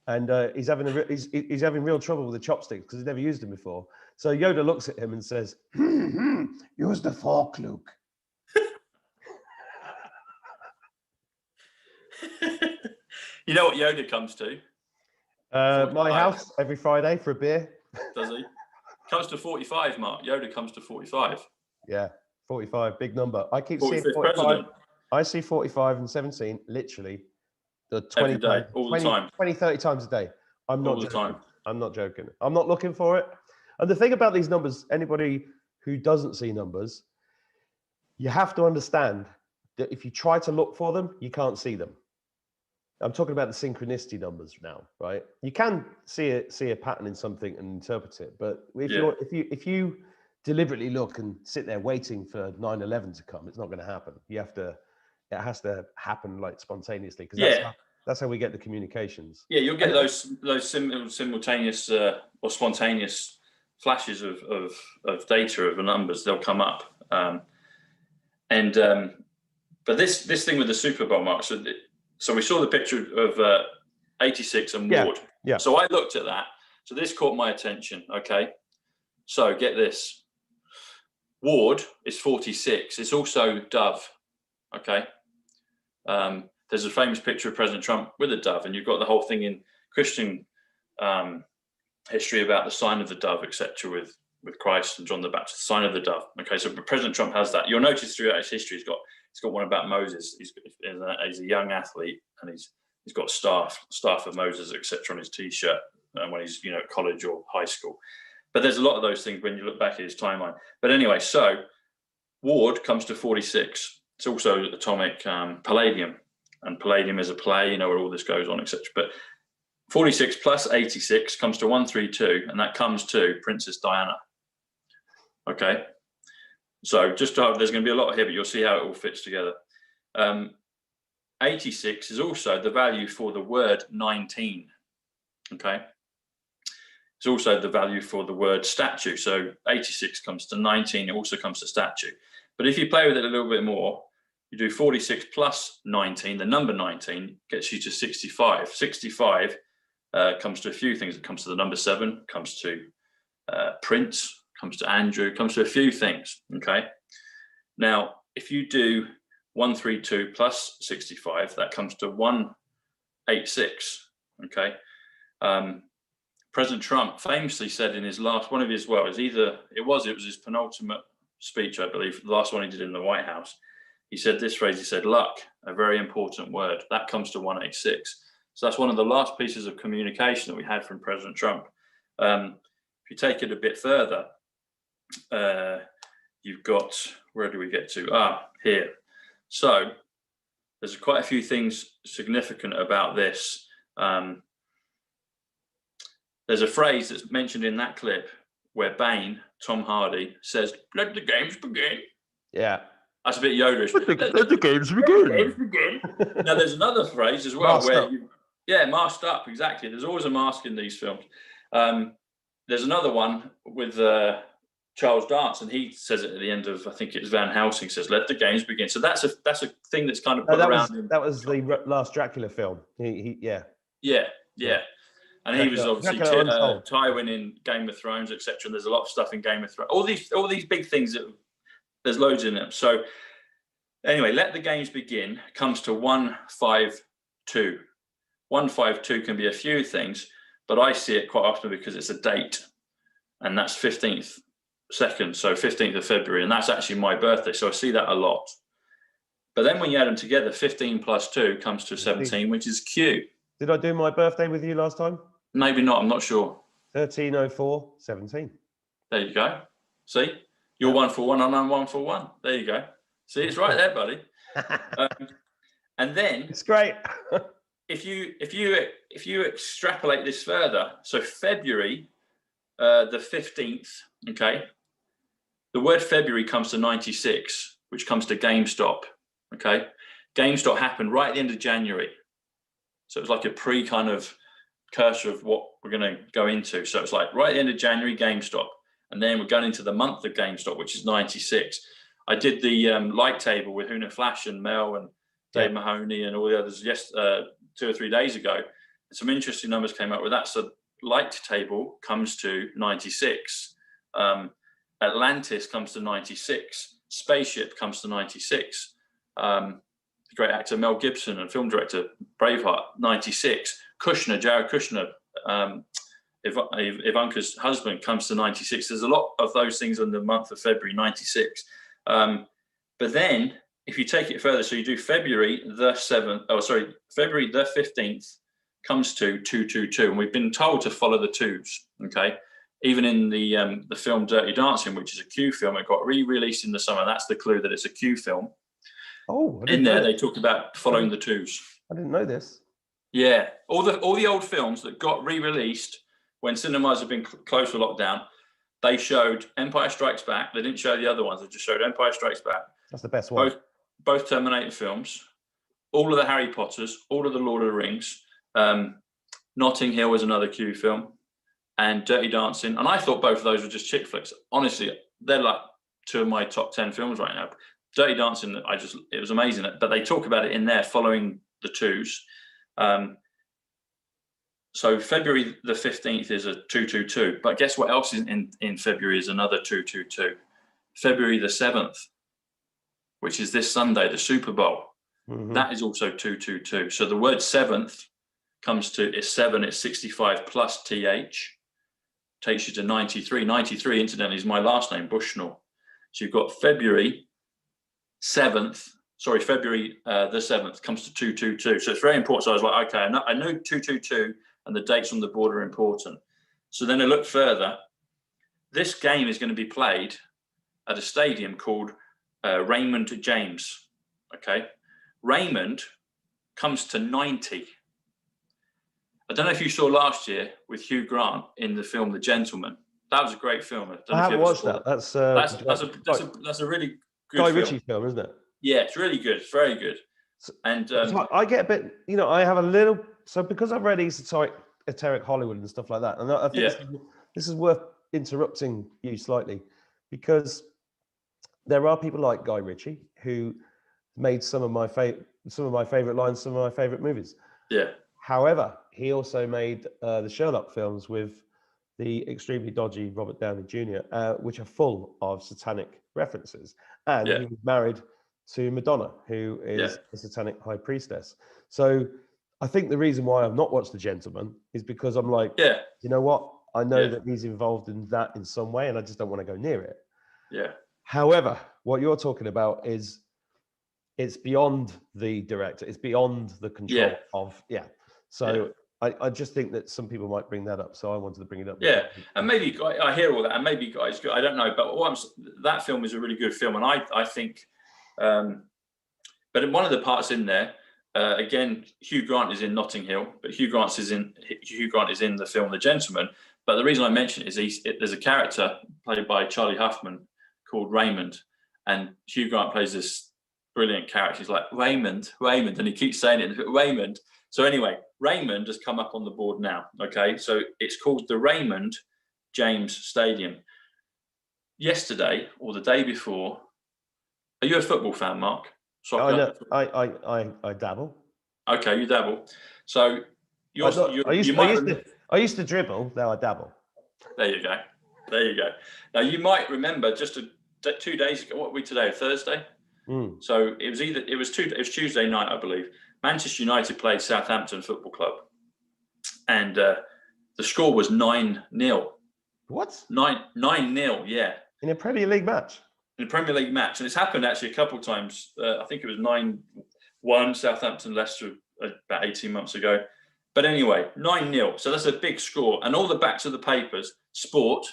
and he's having real trouble with the chopsticks because he's never used them before. So Yoda looks at him and says, "Use the fork, Luke." You know what Yoda comes to? My house every Friday for a beer. Does he? Comes to 45, Mark. Yoda comes to 45. Yeah, 45, big number. I keep seeing 45. President. I see 45 and 17 literally the 20 every day, all the time. 20, 30 times a day. I'm not all the joking. time. I'm not joking. I'm not looking for it. And the thing about these numbers, anybody who doesn't see numbers, you have to understand that if you try to look for them, you can't see them. I'm talking about the synchronicity numbers now, right? You can see a pattern in something and interpret it, but if you deliberately look and sit there waiting for 9/11 to come, it's not going to happen. It has to happen like spontaneously because that's how we get the communications. Yeah, you'll get those simultaneous or spontaneous flashes of data of the numbers. They'll come up, but this thing with the Super Bowl, Mark. So we saw the picture of 86 and Ward. Yeah. So I looked at that. So this caught my attention. Okay. So get this. Ward is 46. It's also dove. Okay. There's a famous picture of President Trump with a dove, and you've got the whole thing in Christian history about the sign of the dove, etc., with Christ and John the Baptist, the sign of the dove. Okay, so President Trump has that. You'll notice throughout his history, he's got one about Moses. He's a young athlete, and he's got staff of Moses, etc., on his T-shirt when he's at college or high school. But there's a lot of those things when you look back at his timeline. But anyway, so Ward comes to 46. It's also atomic palladium, and palladium is a play, where all this goes on, etc. But 46 plus 86 comes to 132, and that comes to Princess Diana. Okay. So there's going to be a lot here, but you'll see how it all fits together. 86 is also the value for the word 19. Okay. It's also the value for the word statue. So 86 comes to 19. It also comes to statue. But if you play with it a little bit more, you do 46 plus 19. The number 19 gets you to 65. 65 comes to a few things. It comes to the number 7, comes to Prince, comes to Andrew, comes to a few things. Okay. Now, if you do 132 plus 65, that comes to 186. Okay. President Trump famously said in his last one of his, it was his penultimate speech, I believe, the last one he did in the White House. He said this phrase. He said, "Luck, a very important word." That comes to 186. So that's one of the last pieces of communication that we had from President Trump. If you take it a bit further, you've got, where do we get to? Here. So there's quite a few things significant about this. There's a phrase that's mentioned in that clip where Bane, Tom Hardy, says, "Let the games begin." Yeah. That's a bit Yodelish. Let the games begin. Now, there's another phrase as well masked up, exactly. There's always a mask in these films. There's another one with Charles Dance, and he says it at the end of, I think it's Van Helsing, says, "Let the games begin." So that's a thing that's kind of put around. That was the last Dracula film. Yeah. And he was obviously Tywin in Game of Thrones, etc. And there's a lot of stuff in Game of Thrones. All these big things there's loads in them. So anyway, "Let the games begin" comes to 152. 152 can be a few things, but I see it quite often because it's a date, and that's 15th second, so 15th of February, and that's actually my birthday. So I see that a lot. But then when you add them together, 15 plus 2 comes to 17, which is Q. Did I do my birthday with you last time? Maybe not. I'm not sure. 1304, 17. There you go. See? You're 1 for 1 and I'm 1 for 1. There you go. See, it's right there, buddy. And then it's great. if you extrapolate this further, so February the 15th, okay, the word February comes to 96, which comes to GameStop. Okay, GameStop happened right at the end of January, so it was like a pre kind of cursor of what we're going to go into. So it's like right at the end of January, GameStop. And then we're going into the month of GameStop, which is 96. I did the light table with Huna Flash and Mel and Dave Mahoney and all the others 2 or 3 days ago. And some interesting numbers came up with that. So light table comes to 96. Atlantis comes to 96. Spaceship comes to 96. The great actor Mel Gibson and film director Braveheart, 96. Jared Kushner, Ivanka's husband, comes to 96. There's a lot of those things in the month of February, 96. But then if you take it further, so you do February the 15th comes to 222. And we've been told to follow the twos, okay? Even in the film Dirty Dancing, which is a Q film, it got re-released in the summer. That's the clue that it's a Q film. Oh, in there they talk about following the twos. I didn't know this. Yeah, all the old films that got re-released when cinemas have been closed for lockdown, they showed Empire Strikes Back. They didn't show the other ones. They just showed Empire Strikes Back. That's the best one. Both Terminator films, all of the Harry Potters, all of the Lord of the Rings. Notting Hill was another Q film, and Dirty Dancing. And I thought both of those were just chick flicks. Honestly, they're like 2 of my top 10 films right now. Dirty Dancing, it was amazing. But they talk about it in there following the twos. So February the 15th is a 222. But guess what else is in February is another 222. February the 7th, which is this Sunday, the Super Bowl. Mm-hmm. That is also 222. So the word 7th comes to, it's 7, it's 65 plus TH, takes you to 93. 93, incidentally, is my last name, Bushnell. So you've got February the 7th comes to 222. So it's very important. So I was like, okay, I know 222 and the dates on the board are important. So then I looked further. This game is going to be played at a stadium called Raymond James. Okay. Raymond comes to 90. I don't know if you saw last year with Hugh Grant in the film The Gentleman. That was a great film. I haven't watched that. That's a really good Guy Ritchie film, isn't it? Yeah, it's really good. It's very good. And so I get a bit, I have a little. So because I've read esoteric Hollywood and stuff like that, and I think this is worth interrupting you slightly, because there are people like Guy Ritchie who made some of my favorite lines, some of my favorite movies. Yeah. However, he also made the Sherlock films with the extremely dodgy Robert Downey Jr., which are full of satanic references. And he was married to Madonna, who is a satanic high priestess. So I think the reason why I've not watched The Gentleman is because I'm like, you know what? I know that he's involved in that in some way, and I just don't want to go near it. Yeah. However, what you're talking about is it's beyond the director. It's beyond the control of, So I just think that some people might bring that up. So I wanted to bring it up. Yeah. And maybe I hear all that, and maybe guys, I don't know, but that film is a really good film. And I think, but one of the parts in there, Again, Hugh Grant is in Notting Hill, but Hugh Grant is in the film The Gentleman. But the reason I mention it is there's a character played by Charlie Huffman called Raymond, and Hugh Grant plays this brilliant character. He's like, Raymond, and he keeps saying it, Raymond. So anyway, Raymond has come up on the board now. Okay, so it's called the Raymond James Stadium. Yesterday or the day before, are you a football fan, Mark? Soccer? I dabble. Okay, you dabble. So I used to dribble. Now I dabble. There you go. Now you might remember just 2 days ago. What are we today? Thursday. So it was Tuesday night, I believe. Manchester United played Southampton Football Club, and the score was 9-0. What? 9-0. Yeah. In a Premier League match. In a Premier League match, and it's happened actually a couple of times. I think it was 9-1 Southampton Leicester about 18 months ago. But anyway, 9-0. So that's a big score. And all the backs of the papers, Sport,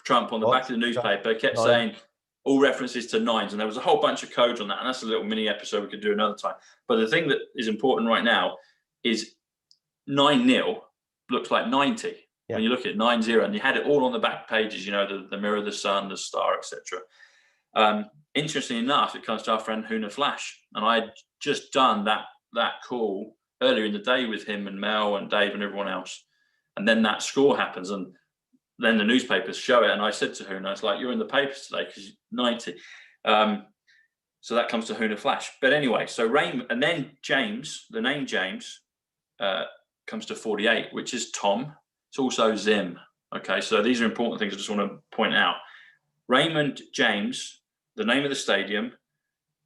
Trump on the back of the newspaper, kept saying all references to nines. And there was a whole bunch of codes on that. And that's a little mini episode we could do another time. But the thing that is important right now is 9-0 looks like 90. Yeah. When you look at 9-0, and you had it all on the back pages, you know, the mirror, the sun, the star, etc. Interestingly enough, it comes to our friend Huna Flash. And I had just done that call earlier in the day with him and Mel and Dave and everyone else. And then that score happens, and then the newspapers show it. And I said to Huna, it's like, you're in the papers today because 90. So that comes to Huna Flash. But anyway, so Raymond, and then James, the name James, comes to 48, which is Tom. It's also Zim. Okay, so these are important things I just want to point out. Raymond James, the name of the stadium,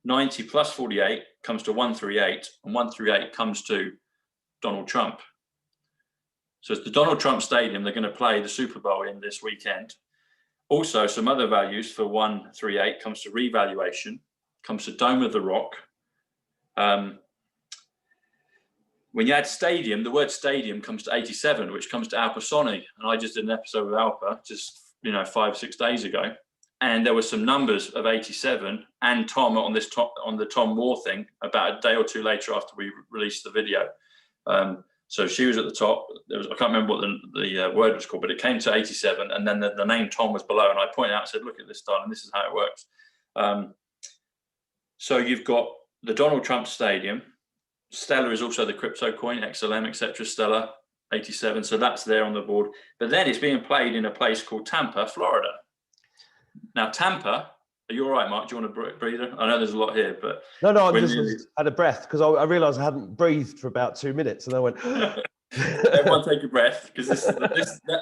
90 plus 48 comes to 138, and 138 comes to Donald Trump. So it's the Donald Trump Stadium they're going to play the Super Bowl in this weekend. Also, some other values for 138 comes to revaluation, comes to Dome of the Rock. When you add stadium, the word stadium comes to 87, which comes to Alpa Sony. And I just did an episode with Alpa just 5-6 days ago. And there were some numbers of 87 and Tom on the TomMoore thing about a day or two later after we released the video. So she was at the top. I can't remember what the word was called, but it came to 87, and then the name Tom was below. And I pointed out, said, look at this, darling, this is how it works. So you've got the Donald Trump Stadium. Stellar is also the crypto coin, XLM, etc. Stellar, 87. So that's there on the board. But then it's being played in a place called Tampa, Florida. Now, Tampa, are you all right, Mark? Do you want to breathe? I know there's a lot here, but... No, I just had a breath because I realised I hadn't breathed for about 2 minutes, and I went... Everyone take a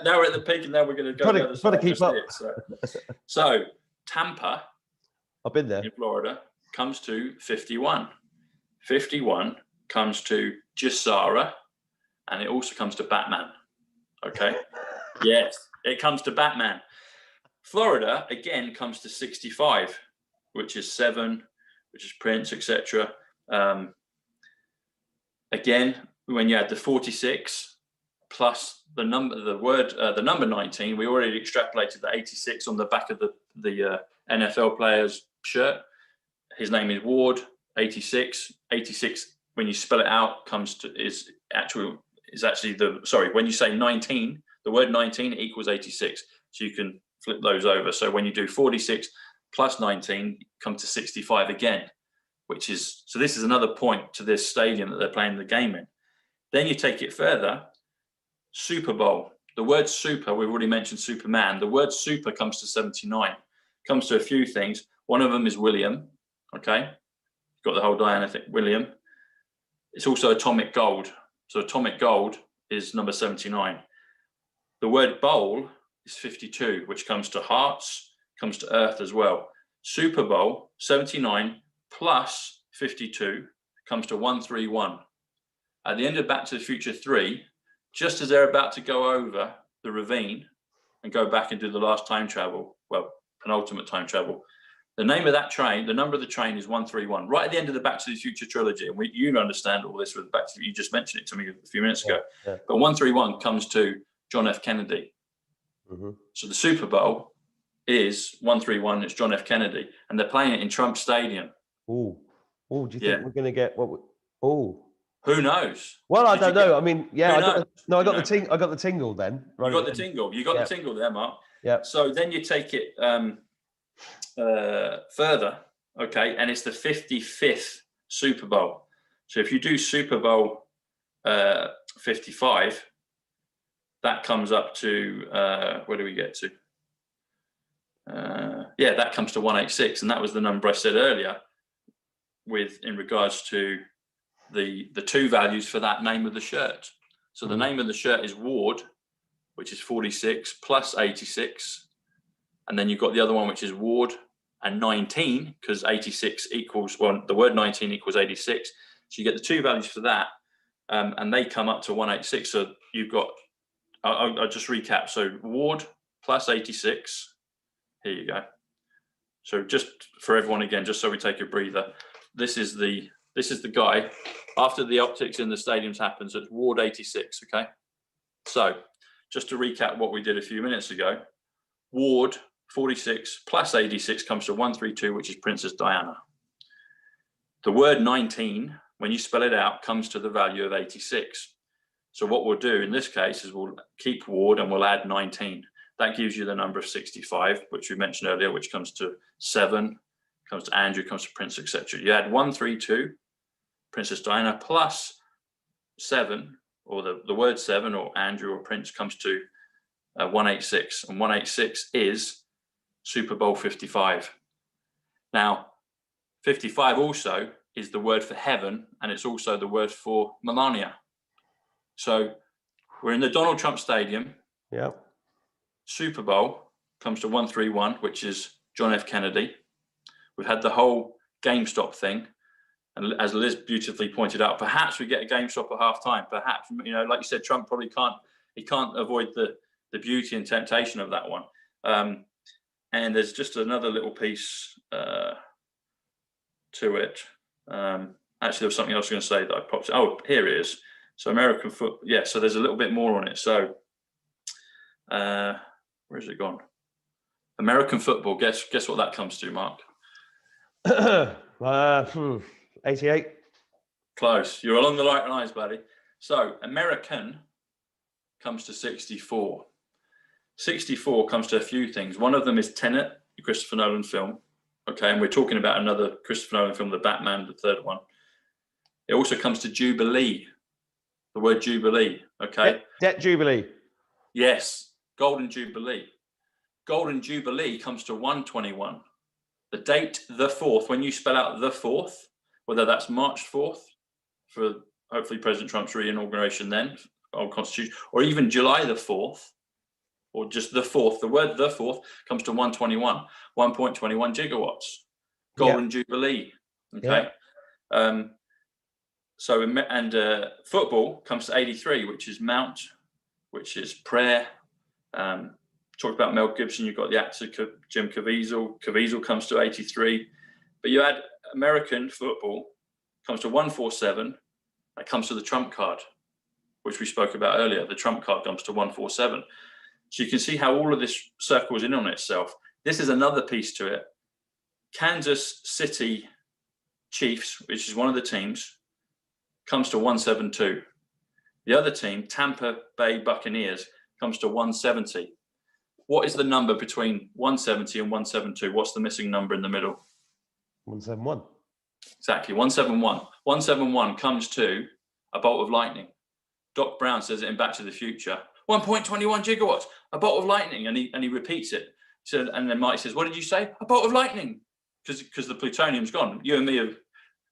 now we're at the peak, and now we're going to go... Try to keep up. So, Tampa... I've been there. In Florida, comes to 51. 51 comes to Jasara, and it also comes to BatMan. Okay? Yes, it comes to BatMan. Florida, again, comes to 65, which is 7, which is Prince, etc. Again, when you add the 46 plus the number 19, we already extrapolated the 86 on the back of the NFL player's shirt. His name is Ward. 86. 86, when you spell it out, is actually when you say 19, the word 19 equals 86. So you can flip those over. So when you do 46 plus 19, come to 65 again, so this is another point to this stadium that they're playing the game in. Then you take it further, Super Bowl. The word super, we've already mentioned Superman. The word super comes to 79. Comes to a few things. One of them is William, okay? Got the whole Diana thing, William. It's also atomic gold. So atomic gold is number 79. The word bowl is 52, which comes to hearts, comes to earth as well. Super Bowl 79 plus 52 comes to 131. At the end of Back to the Future 3, just as they're about to go over the ravine and go back and do the last time travel, penultimate time travel, the name of that train, the number of the train is 131, right at the end of the Back to the Future trilogy. And you understand all this with Back to you just mentioned it to me a few minutes ago. Yeah. But 131 comes to John F. Kennedy. Mm-hmm. So the Super Bowl is 131, it's John F. Kennedy. And they're playing it in Trump Stadium. Do you think we're going to get Oh. Who knows? Well, I don't know. I mean, yeah, I got the tingle then. Right, you got the tingle. You got the tingle there, Mark. Yeah. So then you take it further, okay, and it's the 55th Super Bowl. So if you do Super Bowl 55, that comes up to where do we get to? Yeah, that comes to 186, and that was the number I said earlier, in regards to the two values for that name of the shirt. So the name of the shirt is Ward, which is 46 plus 86, and then you've got the other one which is Ward and 19, because 86 equals, well, the word 19 equals 86. So you get the two values for that, and they come up to 186. So you've got, I'll just recap. So Ward plus 86. Here you go. So just for everyone again, just so we take a breather, this is the guy after the optics in the stadiums happens. So it's Ward 86. Okay. So just to recap what we did a few minutes ago, Ward 46 plus 86 comes to 132, which is Princess Diana. The word 19, when you spell it out, comes to the value of 86. So what we'll do in this case is we'll keep Ward and we'll add 19. That gives you the number of 65, which we mentioned earlier, which comes to 7, comes to Andrew, comes to Prince, etc. You add 132, Princess Diana, plus 7, or the word 7, or Andrew or Prince, comes to 186. And 186 is Super Bowl 55. Now, 55 also is the word for heaven, and it's also the word for Melania. So we're in the Donald Trump Stadium. Yeah. Super Bowl comes to 131, which is John F. Kennedy. We've had the whole GameStop thing. And as Liz beautifully pointed out, perhaps we get a GameStop at halftime. Perhaps, you know, like you said, Trump probably can't avoid the beauty and temptation of that one. And there's just another little piece to it. Actually, there was something else I was going to say that I popped. Oh, here it is. So American football. Yeah, so there's a little bit more on it. So where's it gone? American football. Guess what that comes to, Mark? 88. Close. You're along the right lines, buddy. So American comes to 64. 64 comes to a few things. One of them is Tenet, the Christopher Nolan film. Okay, and we're talking about another Christopher Nolan film, the BatMan, the third one. It also comes to Jubilee. The word Jubilee. Okay. Debt Jubilee. Yes. Golden Jubilee. Golden Jubilee comes to 121. The date, the 4th, when you spell out the 4th, whether that's March 4th for hopefully President Trump's re-inauguration then, old Constitution, or even July the 4th, or just the 4th, the word the 4th comes to 121, 1.21 gigawatts. Golden Jubilee. Okay. Yeah. Football comes to 83, which is Mount, which is prayer. Talked about Mel Gibson, you've got the actor Jim Caviezel. Caviezel comes to 83. But you add American football, comes to 147. That comes to the trump card, which we spoke about earlier. The trump card comes to 147. So you can see how all of this circles in on itself. This is another piece to it. Kansas City Chiefs, which is one of the teams, comes to 172. The other team, Tampa Bay Buccaneers, comes to 170. What is the number between 170 and 172? What's the missing number in the middle? 171. Exactly, 171. 171 comes to a bolt of lightning. Doc Brown says it in Back to the Future. 1.21 gigawatts, a bolt of lightning, and he repeats it. So, and then Mike says, "What did you say? A bolt of lightning?" Because the plutonium's gone. You and me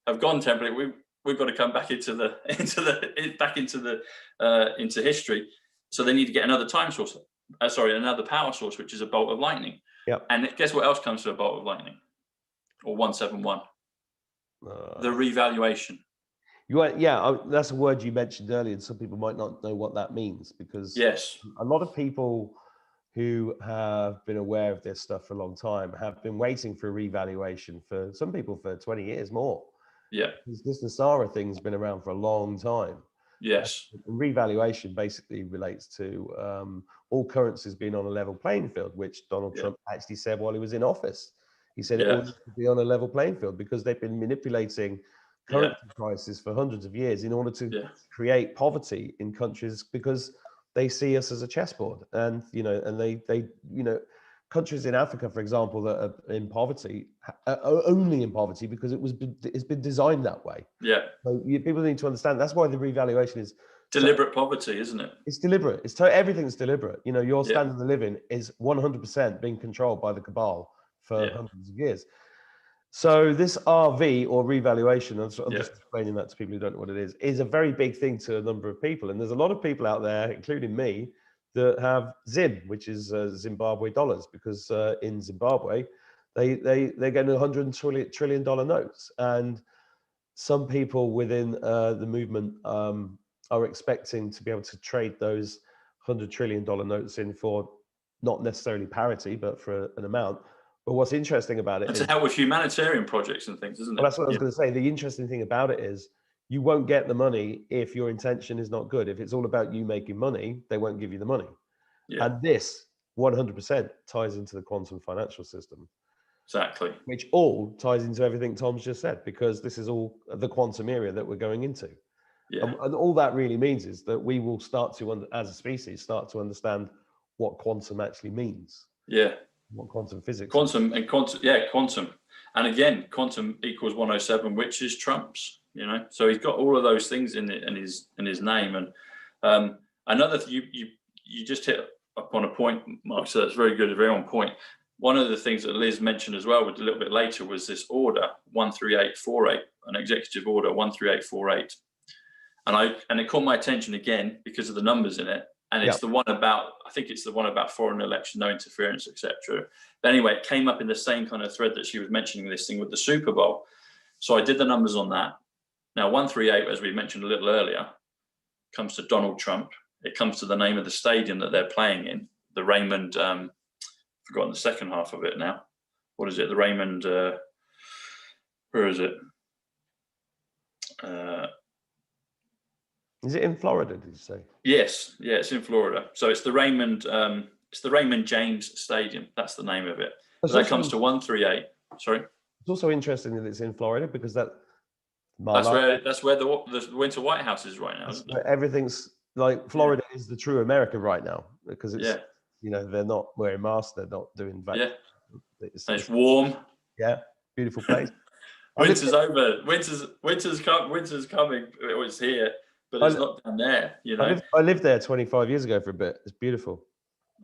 have gone temporarily. We've got to come back into history. So they need to get another time source. Another power source, which is a bolt of lightning. Yep. And guess what else comes to a bolt of lightning? Or 171. The revaluation. That's a word you mentioned earlier, and some people might not know what that means, because yes, a lot of people who have been aware of this stuff for a long time have been waiting for a revaluation for some people for 20 years more. Yeah. This Nasara thing's been around for a long time. Yes. Revaluation basically relates to all currencies being on a level playing field, which Donald Trump actually said while he was in office. He said it all needs to be on a level playing field because they've been manipulating currency crisis for hundreds of years in order to create poverty in countries, because they see us as a chessboard. And, and they countries in Africa, for example, that are in poverty, are only in poverty because it's been designed that way. Yeah. So people need to understand that's why the revaluation is deliberate poverty, isn't it? It's deliberate. Everything's deliberate. Your standard of living is 100% being controlled by the cabal for hundreds of years. So this RV, or revaluation, I'm just explaining that to people who don't know what it is a very big thing to a number of people. And there's a lot of people out there, including me, that have ZIM, which is Zimbabwe dollars, because in Zimbabwe, they're getting $100 trillion notes. And some people within the movement are expecting to be able to trade those $100 trillion notes in for not necessarily parity, but for an amount. But what's interesting about it is to help with humanitarian projects and things, isn't it? Well, that's what I was going to say. The interesting thing about it is you won't get the money if your intention is not good. If it's all about you making money, they won't give you the money. Yeah. And this 100% ties into the quantum financial system. Exactly. Which all ties into everything Tom's just said, because this is all the quantum area that we're going into. Yeah. And all that really means is that we will start to, as a species, start to understand what quantum actually means. Yeah. What quantum physics. Quantum. And again, quantum equals 107, which is Trump's, So he's got all of those things in his name. And another thing, you just hit upon a point, Mark, so that's very good, very on point. One of the things that Liz mentioned as well, a little bit later, was this order 13848, an executive order 13848. And it caught my attention again because of the numbers in it. And it's the one about, I think it's the one about foreign election, no interference, etc. But anyway, it came up in the same kind of thread that she was mentioning this thing with the Super Bowl. So I did the numbers on that. Now, 138, as we mentioned a little earlier, comes to Donald Trump. It comes to the name of the stadium that they're playing in, the Raymond, forgotten the second half of it now. What is it? The Raymond, where is it? Is it in Florida, did you say? Yes, it's in Florida. So it's the Raymond James Stadium. That's the name of it. So that comes to 138. Sorry. It's also interesting that it's in Florida, because that's where the Winter White House is right now. Isn't it? Everything's like Florida is the true America right now, because it's they're not wearing masks, they're not doing vaccines. Yeah. It's warm. Yeah, beautiful place. Winter's over. Winter's coming. It was here. But it's not down there, I lived there 25 years ago for a bit. It's beautiful.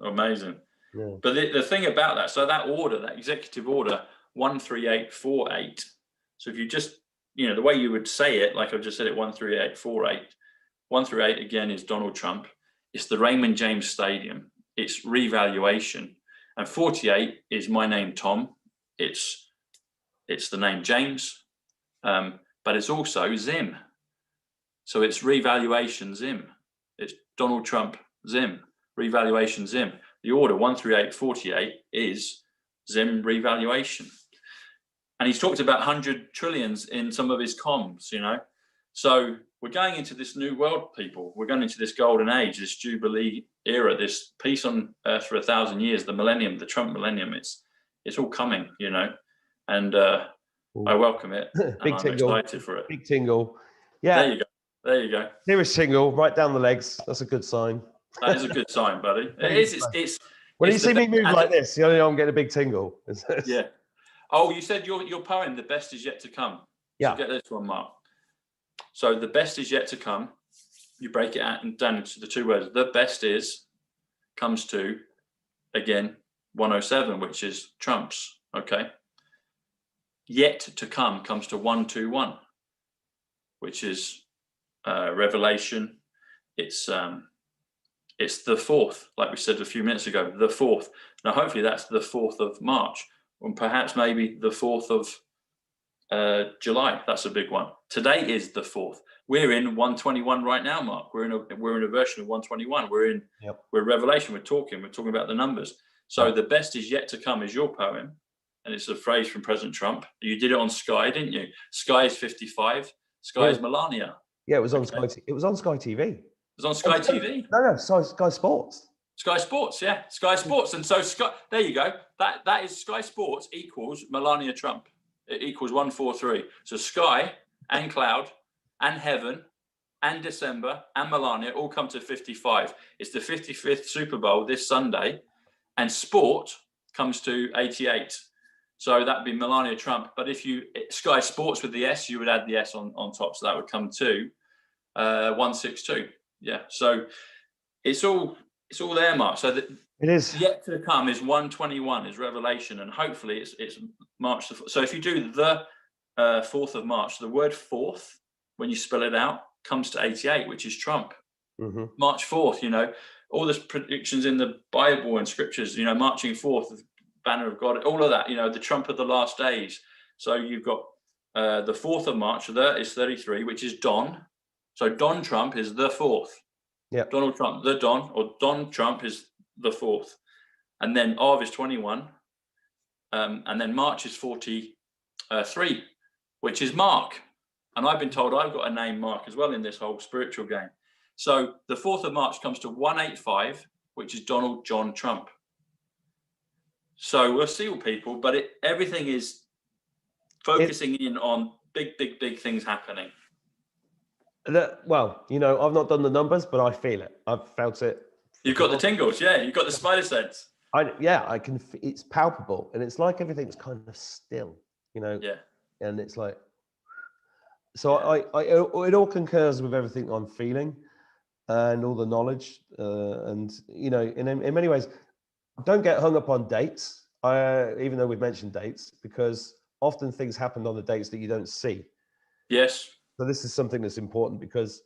Amazing. Yeah. But the thing about that, so that order, that executive order 13848. So if you just, the way you would say it, like I've just said it, 13848. 138 again is Donald Trump. It's the Raymond James Stadium. It's revaluation. And 48 is my name, Tom. It's the name James, but it's also Zim. So it's revaluation Zim. It's Donald Trump Zim, revaluation Zim. The order 13848 is Zim revaluation. And he's talked about 100 trillions in some of his comms, So we're going into this new world, people. We're going into this golden age, this Jubilee era, this peace on earth for 1,000 years, the millennium, the Trump millennium. It's all coming, and I welcome it. Big and tingle. I'm excited for it. Big tingle. Yeah. There you go. Nearest single, right down the legs. That's a good sign. That is a good sign, buddy. It is. It's when you see me move like this, you know I'm getting a big tingle. Yeah. Oh, you said your poem, "The Best Is Yet to Come." Yeah. So get this one, Mark. So the best is yet to come. You break it out and down into the two words. The best is comes to, again, 107, which is Trump's. Okay. Yet to come comes to 121, which is Revelation. It's the 4th, like we said a few minutes ago, the 4th. Now, hopefully that's the 4th of March, or perhaps maybe the 4th of July. That's a big one. Today is the 4th. We're in 121 right now, Mark. We're in a version of 121. We're Revelation. We're talking about the numbers. So the best is yet to come is your poem, and it's a phrase from President Trump. You did it on Sky, didn't you? Sky is 55. Sky is Melania. Yeah, it was on Sky. It was on Sky TV. It was on Sky TV. No, Sky Sports. Sky Sports, yeah, Sky Sports, and so Sky. There you go. That is Sky Sports equals Melania Trump. It equals 143. So Sky and Cloud and Heaven and December and Melania all come to 55. It's the 55th Super Bowl this Sunday, and Sport comes to 88. So that'd be Melania Trump. But if you Sky Sports with the S, you would add the S on top, so that would come to 162. Yeah. So it's all there, Mark. So that it is yet to come is 121 is Revelation, and hopefully it's March. So if you do the 4th of March, the word fourth, when you spell it out, comes to 88, which is Trump. Mm-hmm. March 4th, you know, all the predictions in the Bible and scriptures, you know, marching forth, the banner of God, all of that, you know, the Trump of the last days. So you've got the 4th of March, there is 33, which is Don. So Don Trump is the 4th. Yeah. Donald Trump, the Don, or Don Trump is the 4th. And then Av is 21. And then March is 43, which is Mark. And I've been told I've got a name Mark as well in this whole spiritual game. So the 4th of March comes to 185, which is Donald John Trump. So we'll see all people, but everything is focusing in on big things happening. Well, you know, I've not done the numbers, but I feel it. I've felt it. You've got the tingles, yeah. You've got the spider sense. I can. It's palpable, and it's like everything's kind of still, you know. Yeah. And it's like, so it all concurs with everything I'm feeling, and all the knowledge, and you know, in many ways, don't get hung up on dates. Even though we've mentioned dates, because often things happen on the dates that you don't see. Yes. So this is something that's important, because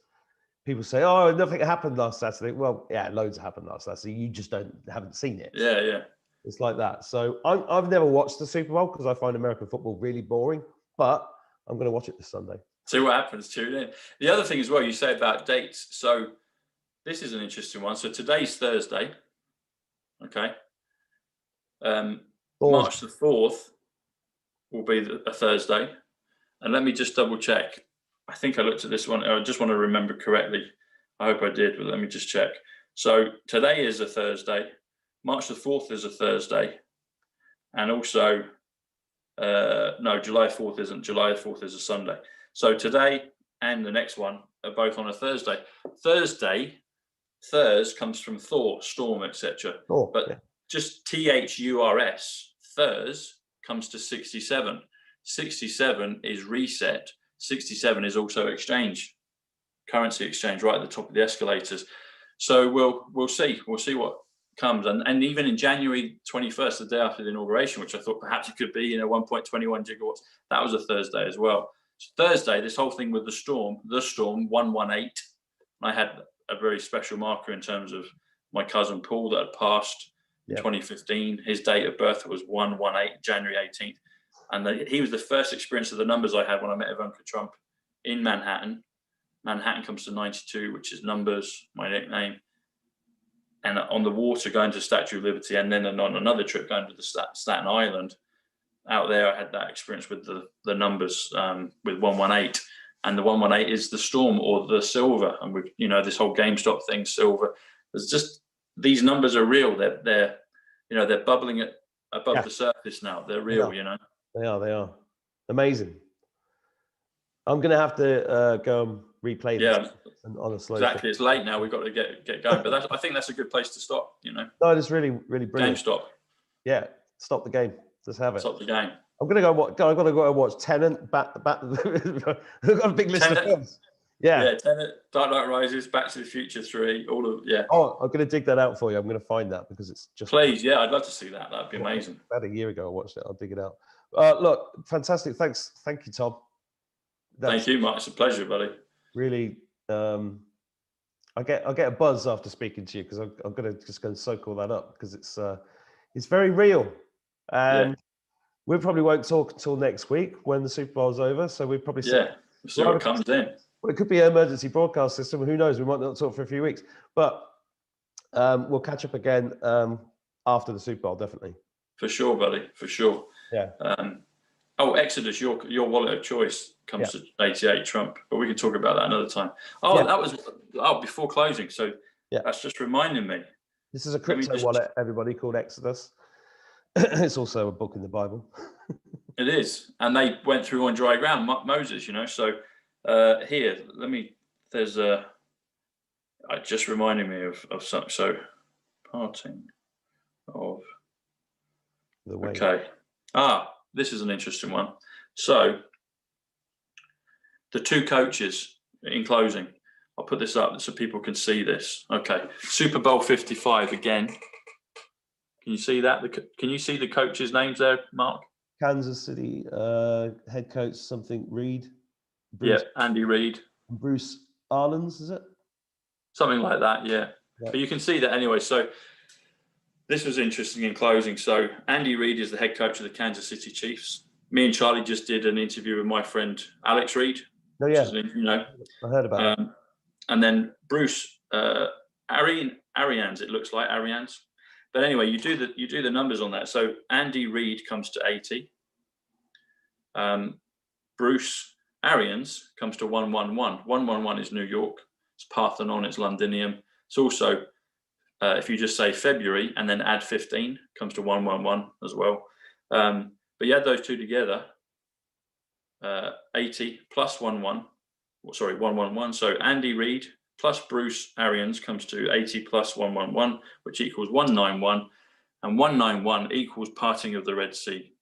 people say, "Oh, nothing happened last Saturday." Well, yeah, loads happened last Saturday. You just haven't seen it. Yeah, yeah. It's like that. So I've never watched the Super Bowl because I find American football really boring. But I'm going to watch it this Sunday. See what happens. Tune in. The other thing as well, you say about dates. So this is an interesting one. So today's Thursday. Okay. March the 4th will be a Thursday. And let me just double check. I think I looked at this one. I just want to remember correctly. I hope I did, but let me just check. So today is a Thursday. March the 4th is a Thursday. And also, no, July 4th isn't. July 4th is a Sunday. So today and the next one are both on a Thursday. Thurs comes from Thor, storm, etc. But yeah, just THURS, Thurs comes to 67. 67 is reset. 67 is also exchange, currency exchange, right at the top of the escalators. So we'll see what comes. And even in January 21st, the day after the inauguration, which I thought perhaps it could be, you know, 1.21 gigawatts, that was a Thursday as well. So Thursday, this whole thing with the storm 118. I had a very special marker in terms of my cousin Paul that had passed in 2015. His date of birth was 118, January 18th. And he was the first experience of the numbers I had when I met Ivanka Trump in Manhattan. Manhattan comes to 92, which is numbers, my nickname. And on the water, going to Statue of Liberty, and then on another trip going to the Staten Island. Out there, I had that experience with the numbers, with 118. And the 118 is the storm or the silver. And with, you know, this whole GameStop thing, silver. There's just, these numbers are real. They're you know, they're bubbling above the surface now. They're real, you know. They are amazing. I'm gonna have to go and replay this. Honestly, exactly. It's late now. We've got to get going. But I think that's a good place to stop. You know. No, it's really brilliant. GameStop. Yeah, stop the game. Let's have it. Stop the game. I'm gonna go watch. I've got to go and watch Tenet. I've got a big list of films. Yeah, Tenet, Dark Knight Rises, Back to the Future 3, all of Oh, I'm gonna dig that out for you. I'm gonna find that because it's just. Please, yeah, I'd love to see that. That'd be amazing. About a year ago, I watched it. I'll dig it out. Look, fantastic. Thank you, Tom. Thank you, Mark. It's a pleasure, buddy. Really, I get a buzz after speaking to you because I'm gonna just go and soak all that up because it's very real, and we probably won't talk until next week when the Super Bowl's over. So we probably we'll see what comes in. Well, it could be an emergency broadcast system. Who knows? We might not talk for a few weeks, but we'll catch up again after the Super Bowl, definitely. For sure, buddy. For sure. Yeah. Exodus, your wallet of choice comes to 88 Trump, but we can talk about that another time. That was before closing. So that's just reminding me. This is a crypto wallet, everybody, called Exodus. It's also a book in the Bible. It is, and they went through on dry ground, Moses. You know, so here, there's a. It just reminded me of something. So, parting of the way. Okay. This is an interesting one. So, the two coaches in closing. I'll put this up so people can see this. Okay. SuperBowl55 again. Can you see that? Can you see the coaches' names there, Mark? Kansas City head coach something Reed. Yeah, Andy Reid. Bruce Arlen's, is it? Something like that, yeah. But you can see that anyway. So this was interesting in closing. So Andy Reid is the head coach of the Kansas City Chiefs. Me and Charlie just did an interview with my friend Alex Reid. Oh yeah, I heard about it. And then Bruce Arians, it looks like Arians. But anyway, you do the numbers on that. So Andy Reid comes to 80. Bruce Arians comes to 111. 111 is New York. It's Parthenon. It's Londinium. It's also, if you just say February and then add 15, comes to 111 as well. But you add those two together, 80 plus 111. So Andy Reid plus Bruce Arians comes to 80 plus 111, which equals 191. And 191 equals parting of the Red Sea.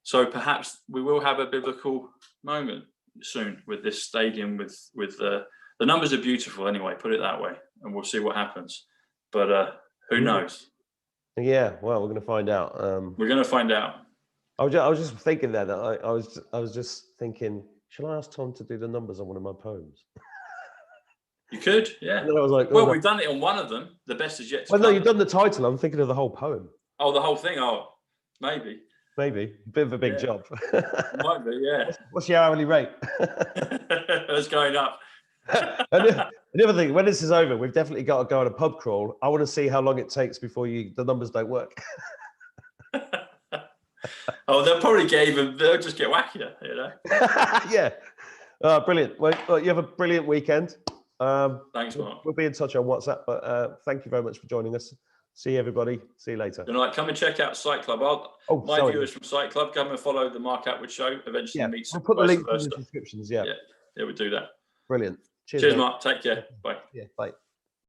So perhaps we will have a biblical moment soon with this stadium. With the numbers are beautiful anyway. Put it that way, and we'll see what happens. But who knows? Yeah, well, we're going to find out. We're going to find out. I was just thinking that I was just thinking, shall I ask Tom to do the numbers on one of my poems? You could, yeah. And then I was like, well, we've done it on one of them. The best is yet to come. No, you've done the title. I'm thinking of the whole poem. Oh, the whole thing. Oh, maybe. Maybe a bit of a big job. Might be, yeah. What's your hourly rate? It's going up. The other thing, when this is over, we've definitely got to go on a pub crawl. I want to see how long it takes before the numbers don't work. Oh, they'll probably they'll just get wackier, you know? Yeah. Brilliant. Well, you have a brilliant weekend. Thanks, Mark. We'll be in touch on WhatsApp, but thank you very much for joining us. See you, everybody. See you later. Good night. Come and check out Psych Club. Viewers from Psych Club, come and follow the Mark Attwood Show. Eventually meet. We'll put the link in the descriptions. Yeah, we'll do that. Brilliant. Cheers, Mark. Take care. Bye. Yeah, bye.